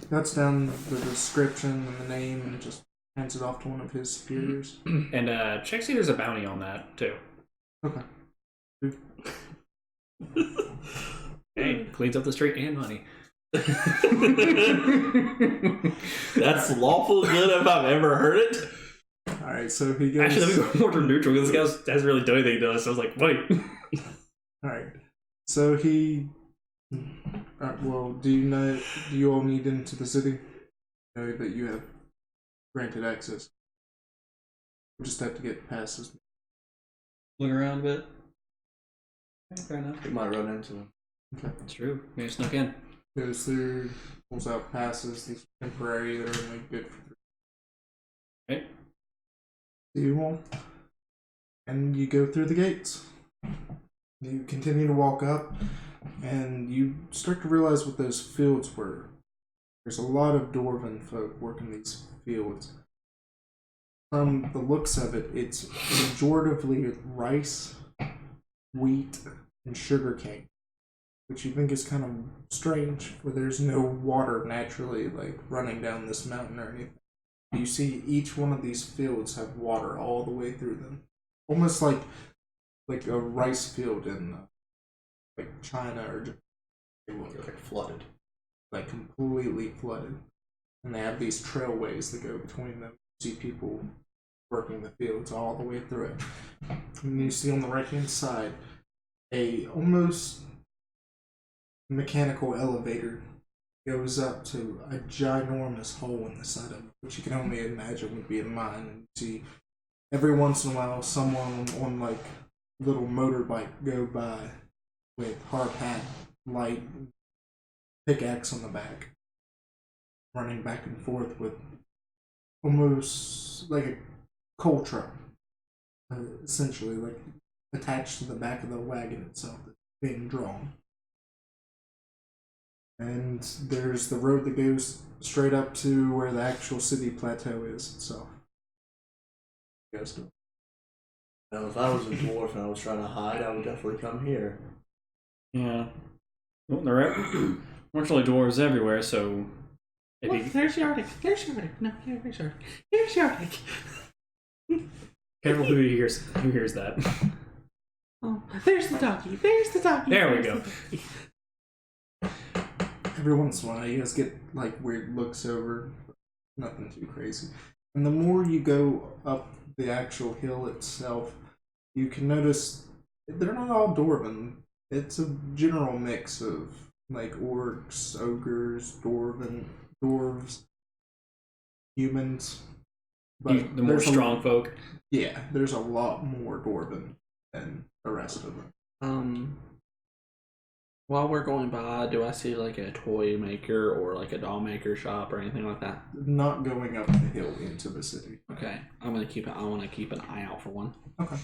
Jots down the description and the name and just hands it off to one of his superiors. And check see there's a bounty on that too. Okay. Hey, cleans up the street and money. That's lawful good if I've ever heard it. Alright, so he goes... Actually, let me go more neutral because this guy hasn't really done anything to us. I was like, wait. Alright. So he... well, do you all need into the city? Know that you have granted access. We just have to get passes. Look around a bit. Okay, fair enough. We might run into him. Okay. It's true. Maybe snuck in. Goes through, pulls out passes, these temporary that are only good for 3. Okay. You all. And you go through the gates. You continue to walk up, and you start to realize what those fields were. There's a lot of dwarven folk working these fields. from the looks of it, it's majoritively rice, wheat, and sugarcane, which you think is kind of strange, where there's no water naturally like running down this mountain or anything. You see each one of these fields have water all the way through them, almost like a rice field in like China or Japan. Like flooded. Like completely flooded, and they have these trailways that go between them. You see people working the fields all the way through it, and you see on the right hand side a almost mechanical elevator goes up to a ginormous hole in the side of it, which you can only imagine would be a mine. And you see every once in a while someone on like little motorbike go by with hard hat, light, pickaxe on the back, running back and forth with almost like a coal truck, essentially, like attached to the back of the wagon itself that's being drawn. And there's the road that goes straight up to where the actual city plateau is itself. You guys do. Now, if I was a dwarf and I was trying to hide, I would definitely come here. Yeah. Well, there are virtually dwarves everywhere, so. Look, there's Yardic. There's Yardic. No, there's Yardic. There's Yardic. Careful who hears that. Oh, there's the doggy. There's the doggy. There we go. Every once in a while, you guys get like weird looks over, nothing too crazy. And the more you go up the actual hill itself, you can notice they're not all Dwarven. It's a general mix of like orcs, ogres, dwarves, humans. But The more strong folk. Yeah, there's a lot more Dwarven than the rest of them. While we're going by, do I see like a toy maker or like a doll maker shop or anything like that? Not going up the hill into the city. Okay, I want to keep an eye out for one. Okay.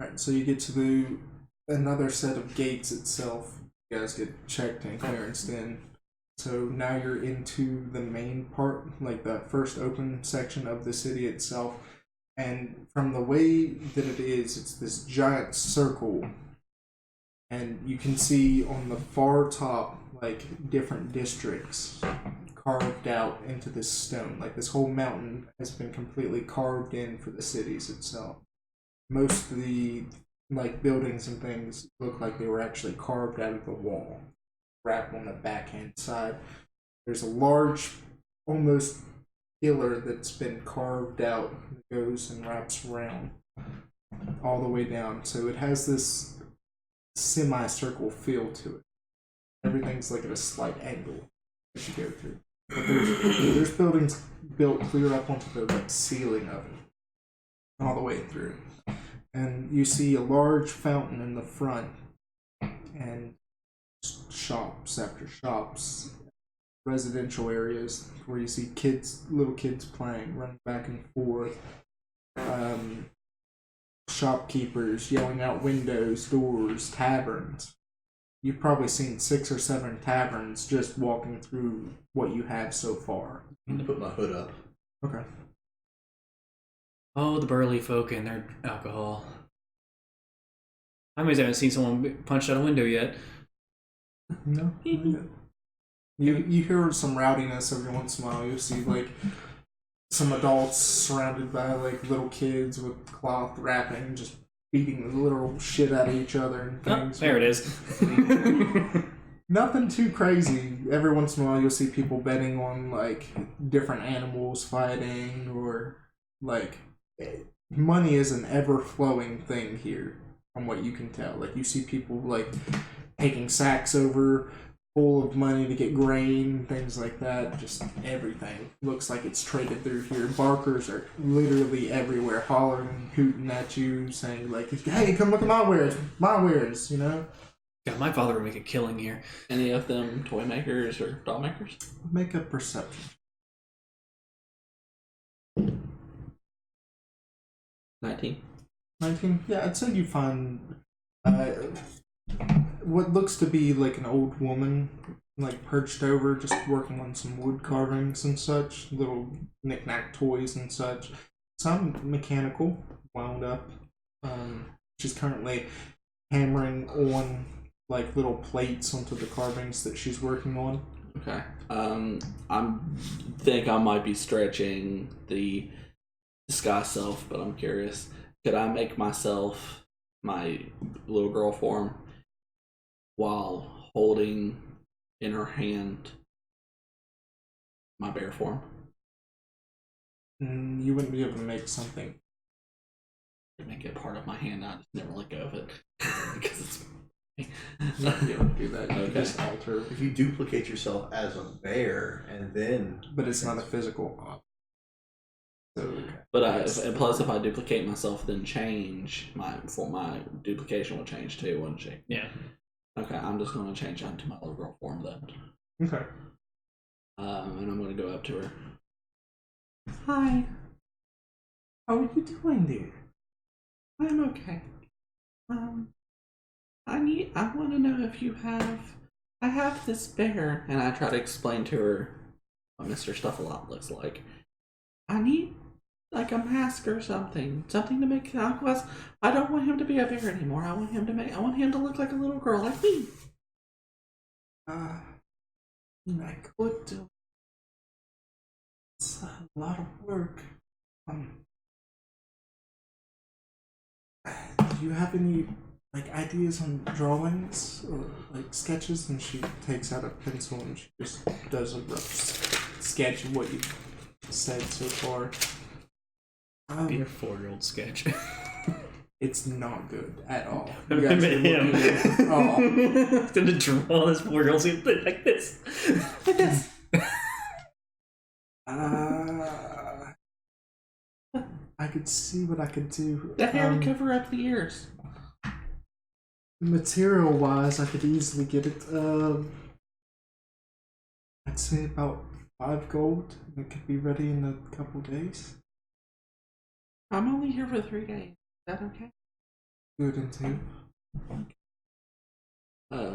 Alright, so you get to another set of gates itself. You guys get checked and clearanced in. So now you're into the main part, like the first open section of the city itself. And from the way that it is, it's this giant circle. And you can see on the far top, like, different districts carved out into this stone. Like, this whole mountain has been completely carved in for the cities itself. Most of the, like, buildings and things look like they were actually carved out of the wall, wrapped on the backhand side. There's a large, almost pillar that's been carved out that goes and wraps around all the way down. So it has this semicircle feel to it. Everything's like at a slight angle as you go through. But there's buildings built clear up onto the like ceiling of it, all the way through. And you see a large fountain in the front, and shops after shops, residential areas where you see little kids playing, running back and forth. Shopkeepers yelling out windows, doors, taverns. You've probably seen 6 or 7 taverns just walking through what you have so far. I'm gonna put my hood up. Okay. Oh, the burly folk and their alcohol. I haven't seen someone punched out a window yet. No. You hear some rowdiness every once in a while. You'll see like some adults surrounded by like little kids with cloth wrapping, just beating the literal shit out of each other and things. Oh, there it is. Nothing too crazy. Every once in a while you'll see people betting on like different animals fighting, or like money is an ever flowing thing here from what you can tell. Like you see people like taking sacks over full of money to get grain, things like that. Just everything looks like it's traded through here. Barkers are literally everywhere, hollering, hooting at you, saying like, "Hey, come look at my wares, you know." God, my father would make a killing here. Any of them toy makers or doll makers? Make a perception. 19. 19? Yeah, I'd say you find what looks to be like an old woman, like perched over, just working on some wood carvings and such, little knick-knack toys and such. some mechanical, wound up. She's currently hammering on like little plates onto the carvings that she's working on. Okay. Think I might be stretching the disguise self, but I'm curious. Could I make myself my little girl form while holding in her hand my bear form? You wouldn't be able to make something. Make it part of my hand. I just never let go of it because it's. You wouldn't be able to do that. You Okay. just alter. If you duplicate yourself as a bear and then. But it's not a physical object. So, But and plus, if I duplicate myself, then change my duplication will change too, wouldn't she? Yeah. Okay, I'm just going to change that to my little girl form then. okay. And I'm going to go up to her. Hi. How are you doing, dear? I'm okay. I want to know if you I have this bear, and I try to explain to her what Mr. Stuff-A-Lot looks like. I need like a mask or something to make Aquas. I don't want him to be a bear anymore. I want him to look like a little girl like me. I could do. It's a lot of work. Do you have any like ideas on drawings or like sketches? And she takes out a pencil and she just does a rough sketch of what you said so far. Be a 4-year-old sketch. It's not good at all. I'm You guys are him. looking at- oh, I'm gonna draw this 4-year-old like this. Like this. I could see what I could do. The hair to cover up the ears. Material wise, I could easily get it. I'd say about 5 gold. It could be ready in a couple days. I'm only here for 3 days. Is that okay? Good and 2.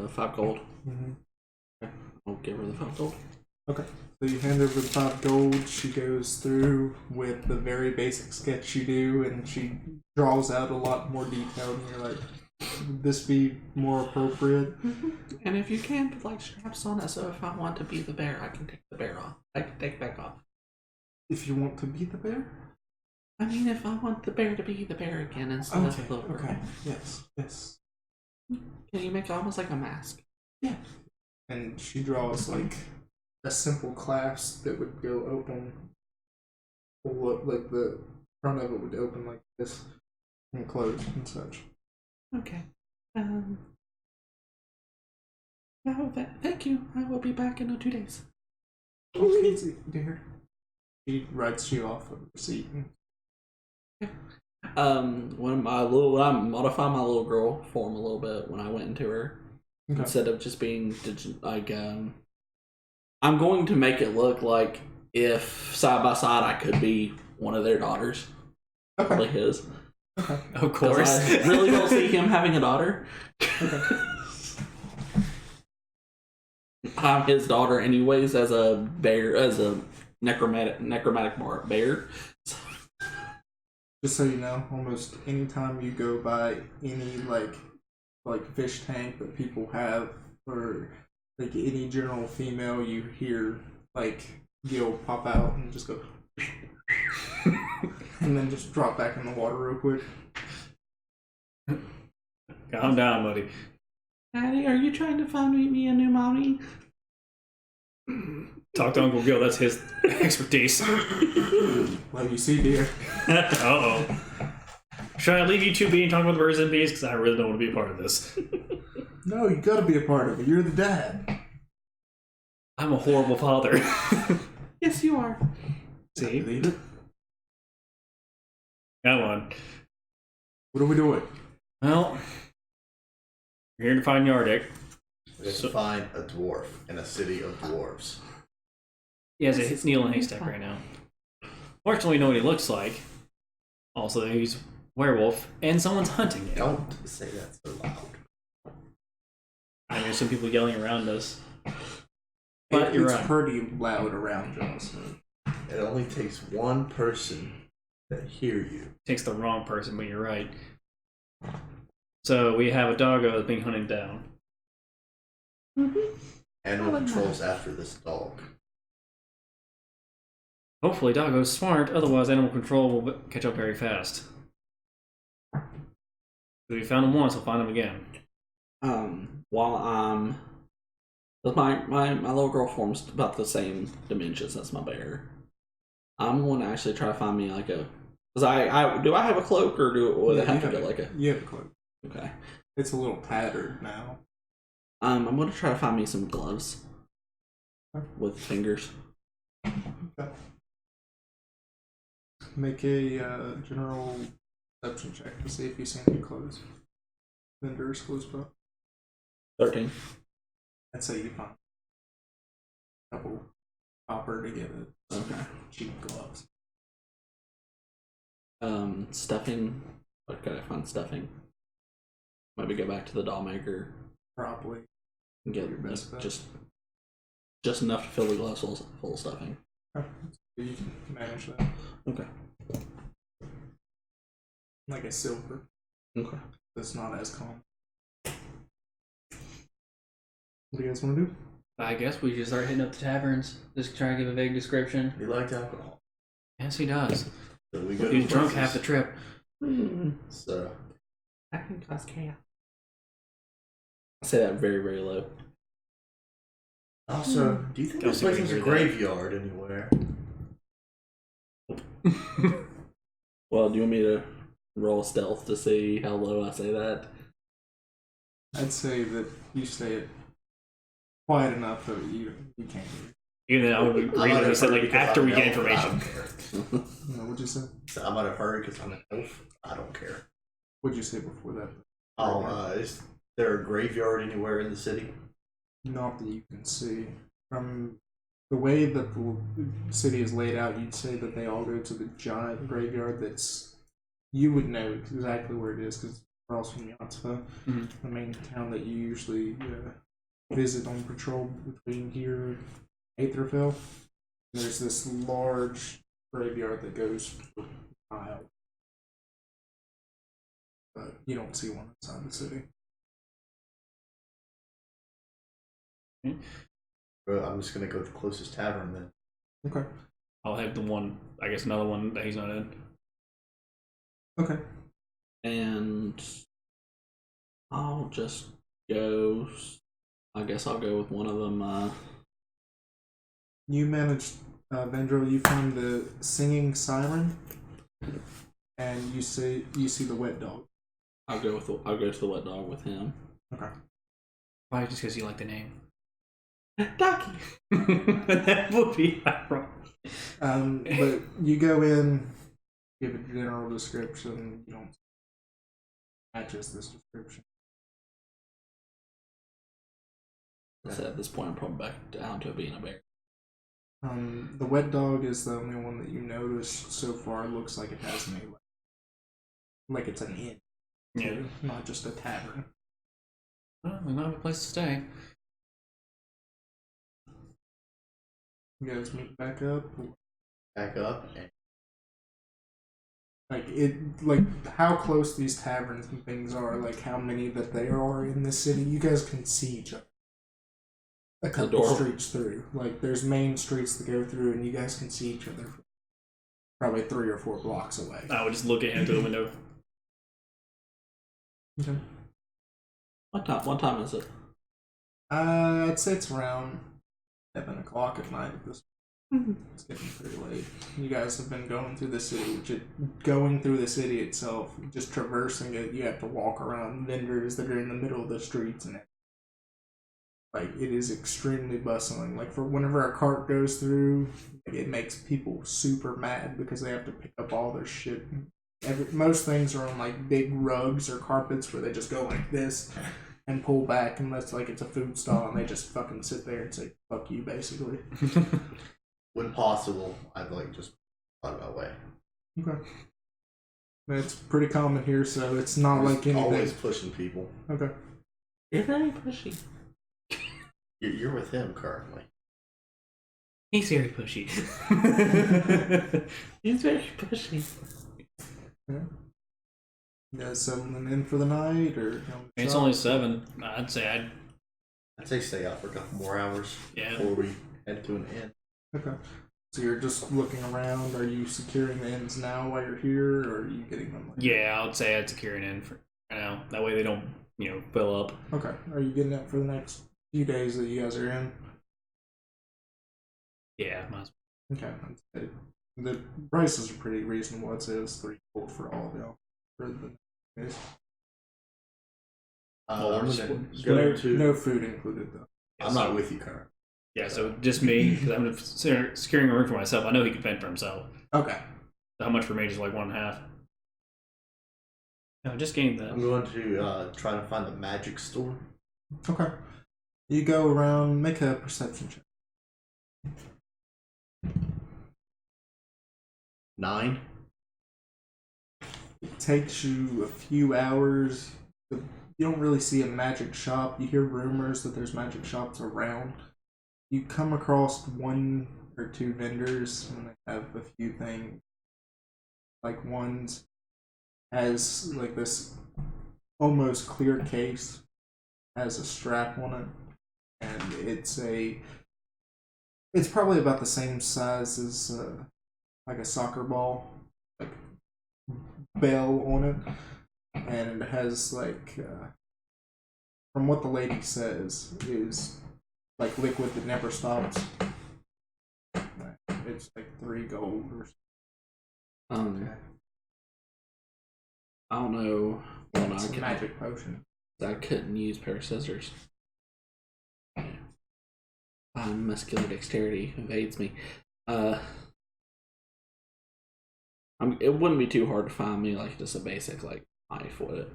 5 gold. Mm-hmm. I'll give her the 5 gold. Okay. So you hand over the 5 gold. She goes through with the very basic sketch you do, and she draws out a lot more detail. And you're like, would this be more appropriate? And if you can, put like straps on it, so if I want to be the bear, I can take the bear off. I can take it back off. If you want to be the bear? I mean, if I want the bear to be the bear again instead of the little girl. Okay. Yes. Can you make it almost like a mask? Yeah. And she draws like a simple clasp that would go open, like the front of it would open like this and close and such. Okay. Thank you. I will be back in 2 days. Okay, dear. She writes you off a receipt. When I modify my little girl form a little bit when I went into her, instead of just being like, I'm going to make it look like if side by side I could be one of their daughters, probably his. Okay. Of course. I really don't see him having a daughter. Okay. I'm his daughter, anyways, as a bear, as a necromantic bear. Just so you know, almost any time you go by any like fish tank that people have, or like any general female, you hear like Gil pop out and just go, and then just drop back in the water real quick. Calm down, buddy. Daddy, are you trying to find me a new mommy? Talk to Uncle Gil, that's his expertise. Well, you see, dear. Uh-oh. Should I leave you two being talking about the birds and bees? Because I really don't want to be a part of this. No, you gotta be a part of it. You're the dad. I'm a horrible father. Yes, you are. See? Believe it. Come on. What are we doing? Well, we're here to find Yardic. We have to find a dwarf in a city of dwarves. He has a needle in a haystack right now. Fortunately, we know what he looks like. Also, he's a werewolf, and someone's hunting him. Don't say that so loud. I mean, there's some people yelling around us. But you're It's right. pretty loud around y'all. So. It only takes one person I hear you. Takes the wrong person, but you're right. So we have a doggo that's being hunted down. Animal control's after this dog. Hopefully, doggo's smart. Otherwise, animal control will catch up very fast. If we found him once, we'll find him again. While I'm, cause my little girl form's about the same dimensions as my bear. I'm going to actually try to find me like a. Cause I do I have a cloak or would it have to go like a? You have a cloak. Okay. It's a little tattered now. I'm going to try to find me some gloves with fingers. Okay. Make a general perception check to see if you see any clothes. Vendors close by. 13. I'd say you find a couple copper to get it. Okay. Cheap gloves. Stuffing. What could I find stuffing? Maybe go back to the doll maker Probably. and get Your best bet. just enough to fill the gloves full of stuffing. Okay. You can manage that. Okay. Like a silver. Okay. That's not as common. What do you guys want to do? I guess we just start hitting up the taverns. Just try and give a vague description. He liked alcohol. Yes, he does. So we go He was to drunk places. half the trip. So I can cause chaos. I say that very, very low. also, do you think Don't this see place where has a you're graveyard anywhere? Well, do you want me to roll stealth to see how low I say that? I'd say that you say it quiet enough that you can't hear it. Even though I would agree I'm with not you said afraid like because after I'm we an get elf, I information. don't care. No, what'd you say? So I might have heard because I'm an elf. I don't care. What'd you say before that? Is there a graveyard anywhere in the city? Not that you can see. From the way that the city is laid out, you'd say that they all go to the giant graveyard that's... You would know exactly where it is because it's across from Yatsva, the main town that you usually visit on patrol between here and Aetherfell. There's this large graveyard that goes for miles. But you don't see one inside the city. Well, I'm just gonna go to the closest tavern then. Okay. I'll have the one, I guess another one that he's not in. Okay. And I'll just go. I guess I'll go with one of them. You managed, Vendro, you find the singing siren, and you see the wet dog. I'll go to the wet dog with him. Okay. Why? Just because you like the name. Ducky. That would be ironic. But you go in, give a general description. You don't matches this description. So at this point, I'm probably back down to being a bear. The wet dog is the only one that you notice so far. Looks like it has an like it's an inn, Yeah. too, not just a tavern. Well, we might have a place to stay. You guys meet back up. Back up. And Like how close these taverns and things are, like how many that there are in the city. You guys can see each other a couple door. streets through. Like there's main streets to go through, and you guys can see each other from probably 3 or 4 blocks away. I would just look at him through the window. Okay. What time is it? I'd say it's around 7 o'clock at night. It's getting pretty late. You guys have been going through the city, going through the city itself, just traversing it. You have to walk around vendors that are in the middle of the streets, and it is extremely bustling. Like for whenever a cart goes through, it makes people super mad because they have to pick up all their shit. Most things are on like big rugs or carpets where they just go like this and pull back unless like it's a food stall and they just fucking sit there and say fuck you basically. when possible, I'd just out of my way. Okay. That's pretty common here, so it's not like anything. Always pushing people. Okay. You're very pushy. You're with him currently. He's very pushy. He's very pushy. Yeah. You guys settling in for the night, or It's only 7. I'd say I'd say stay out for a couple more hours Yeah. before we head to an inn. Okay. So you're just looking around. Are you securing the inns now while you're here, or are you getting them later? Yeah, I would say I'd secure an inn for now. That way they don't, fill up. Okay. Are you getting it for the next few days that you guys are in? Yeah, might as Okay. The prices are pretty reasonable. I'd say it's $3 gold for all of y'all for the days. I'm Well, gonna go go to. No food included though. I'm not with you, currently. Yeah, so just me, because I'm securing a room for myself. I know he can fend for himself. Okay. So how much for me? Just like 1.5. No, just gained that. I'm going to try to find the magic store. Okay. You go around, make a perception check. 9. It takes you a few hours. You don't really see a magic shop. You hear rumors that there's magic shops around. You come across 1 or 2 vendors, and they have a few things. Like one's has like this almost clear case, has a strap on it, and it's probably about the same size as like a soccer ball, like bell on it, and it has like from what the lady says is like liquid that never stops. It's like 3 gold or something. I don't know. Well, It's a magic potion. I couldn't use pair of scissors. Muscular dexterity evades me. It wouldn't be too hard to find me like just a basic like knife, would it?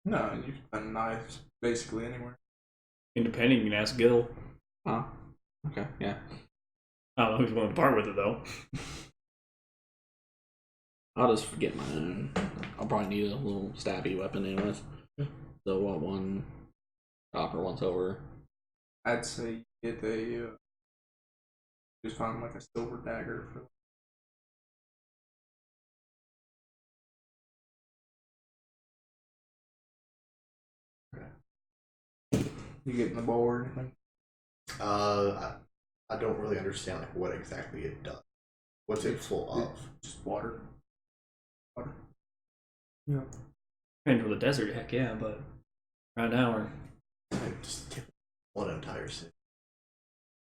No, you can find knives basically anywhere. Independent, you can ask Gil. Oh, okay, yeah. I don't know who's willing to part with it though. I'll just get my own. I'll probably need a little stabby weapon anyways. So what, 1 copper, 1 silver? I'd say you get a just find like a silver dagger for. You getting the bow or anything? I don't really understand like what exactly it does. What's it full of? Just water. Water. Yeah. Depending for the desert, heck yeah, but right now we're. Like, just tip one entire city.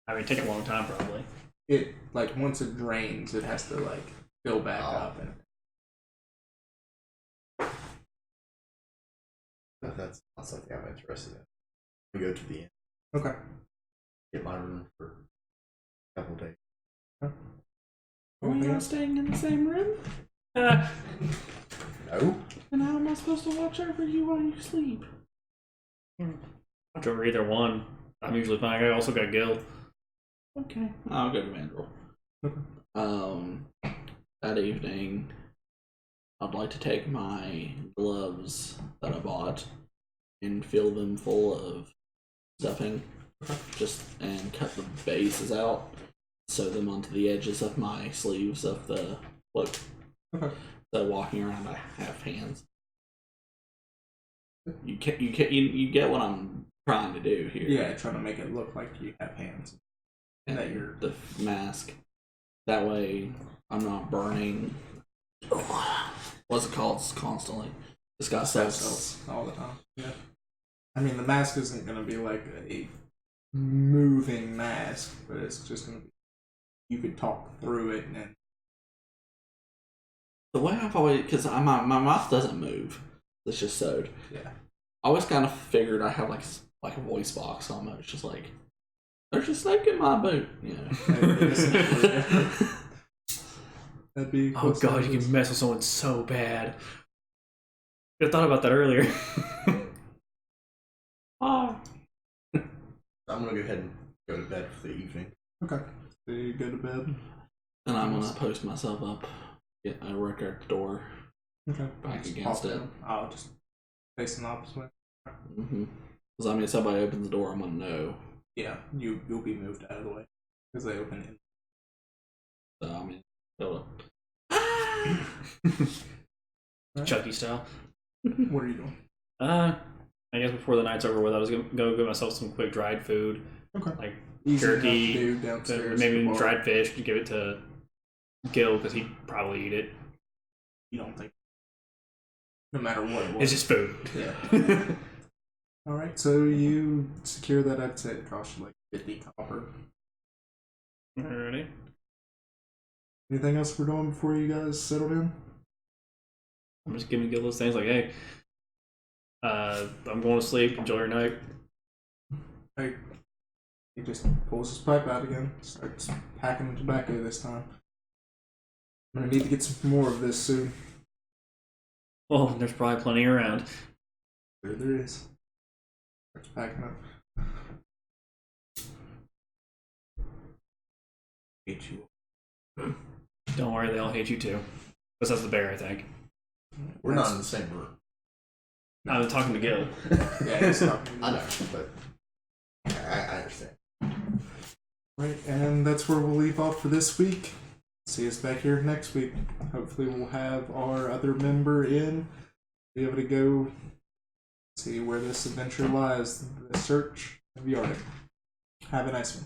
I mean, take a long time probably. It like once it drains, it has to like fill back up and. That's not something I'm interested in. We go to the inn. Okay. Get my room for a couple days. Are we all staying in the same room? No. And how am I supposed to watch over you while you sleep? Watch over either one. I'm usually fine. I also got Gil. Okay. I'll go to Mandrill. That evening, I'd like to take my gloves that I bought and fill them full of stuffing, and cut the bases out, sew them onto the edges of my sleeves of the cloak. Okay. So walking around, I have hands. You get what I'm trying to do here. Yeah, trying to make it look like you have hands. And that you're the mask. That way, I'm not burning. What's it called? Constantly. This guy says all the time. Yeah. I mean, the mask isn't going to be like a moving mask, but it's just going to be. You could talk through it and then. The way I've always, because my mouth doesn't move. It's just sewed. Yeah. I always kind of figured I have like a voice box almost, just like there's a snake in my boot. You know. That'd be. Oh god, you can mess with someone so bad. I thought about that earlier. Oh. I'm gonna go ahead and go to bed for the evening. Okay. So you go to bed. And I'm gonna post myself up, get a record at the door. Okay. Back Just against pop it. down. I'll just face the opposite way. Because I mean, if somebody opens the door, I'm gonna know. Yeah, you'll be moved out of the way. Because they open in. So, I mean, hold Chucky style. What are you doing? I guess before the night's over with, I was gonna go get myself some quick dried food, Okay. like Easy enough to turkey, do downstairs. maybe at the bar. dried fish. To give it to Gil because he'd probably eat it. You don't think. No matter what it was. It's just food. Yeah. Alright, so you secure that. I'd say it costs you like 50 copper. Alrighty. Anything else we're doing before you guys settled in? I'm just giving Gil those things like, hey, I'm going to sleep. Enjoy your night. Hey, he just pulls his pipe out again. Starts packing tobacco this time. I'm gonna need to get some more of this soon. Well, there's probably plenty around. There is. Starts packing up. Hate you. Don't worry, they all hate you too. Besides the bear, I think. We're not in the same room. I was talking to Gil. Yeah, he's talking. I know, but I understand. Right, and that's where we'll leave off for this week. See us back here next week. Hopefully we'll have our other member in, be able to go see where this adventure lies, the search of the Arctic. Have a nice one.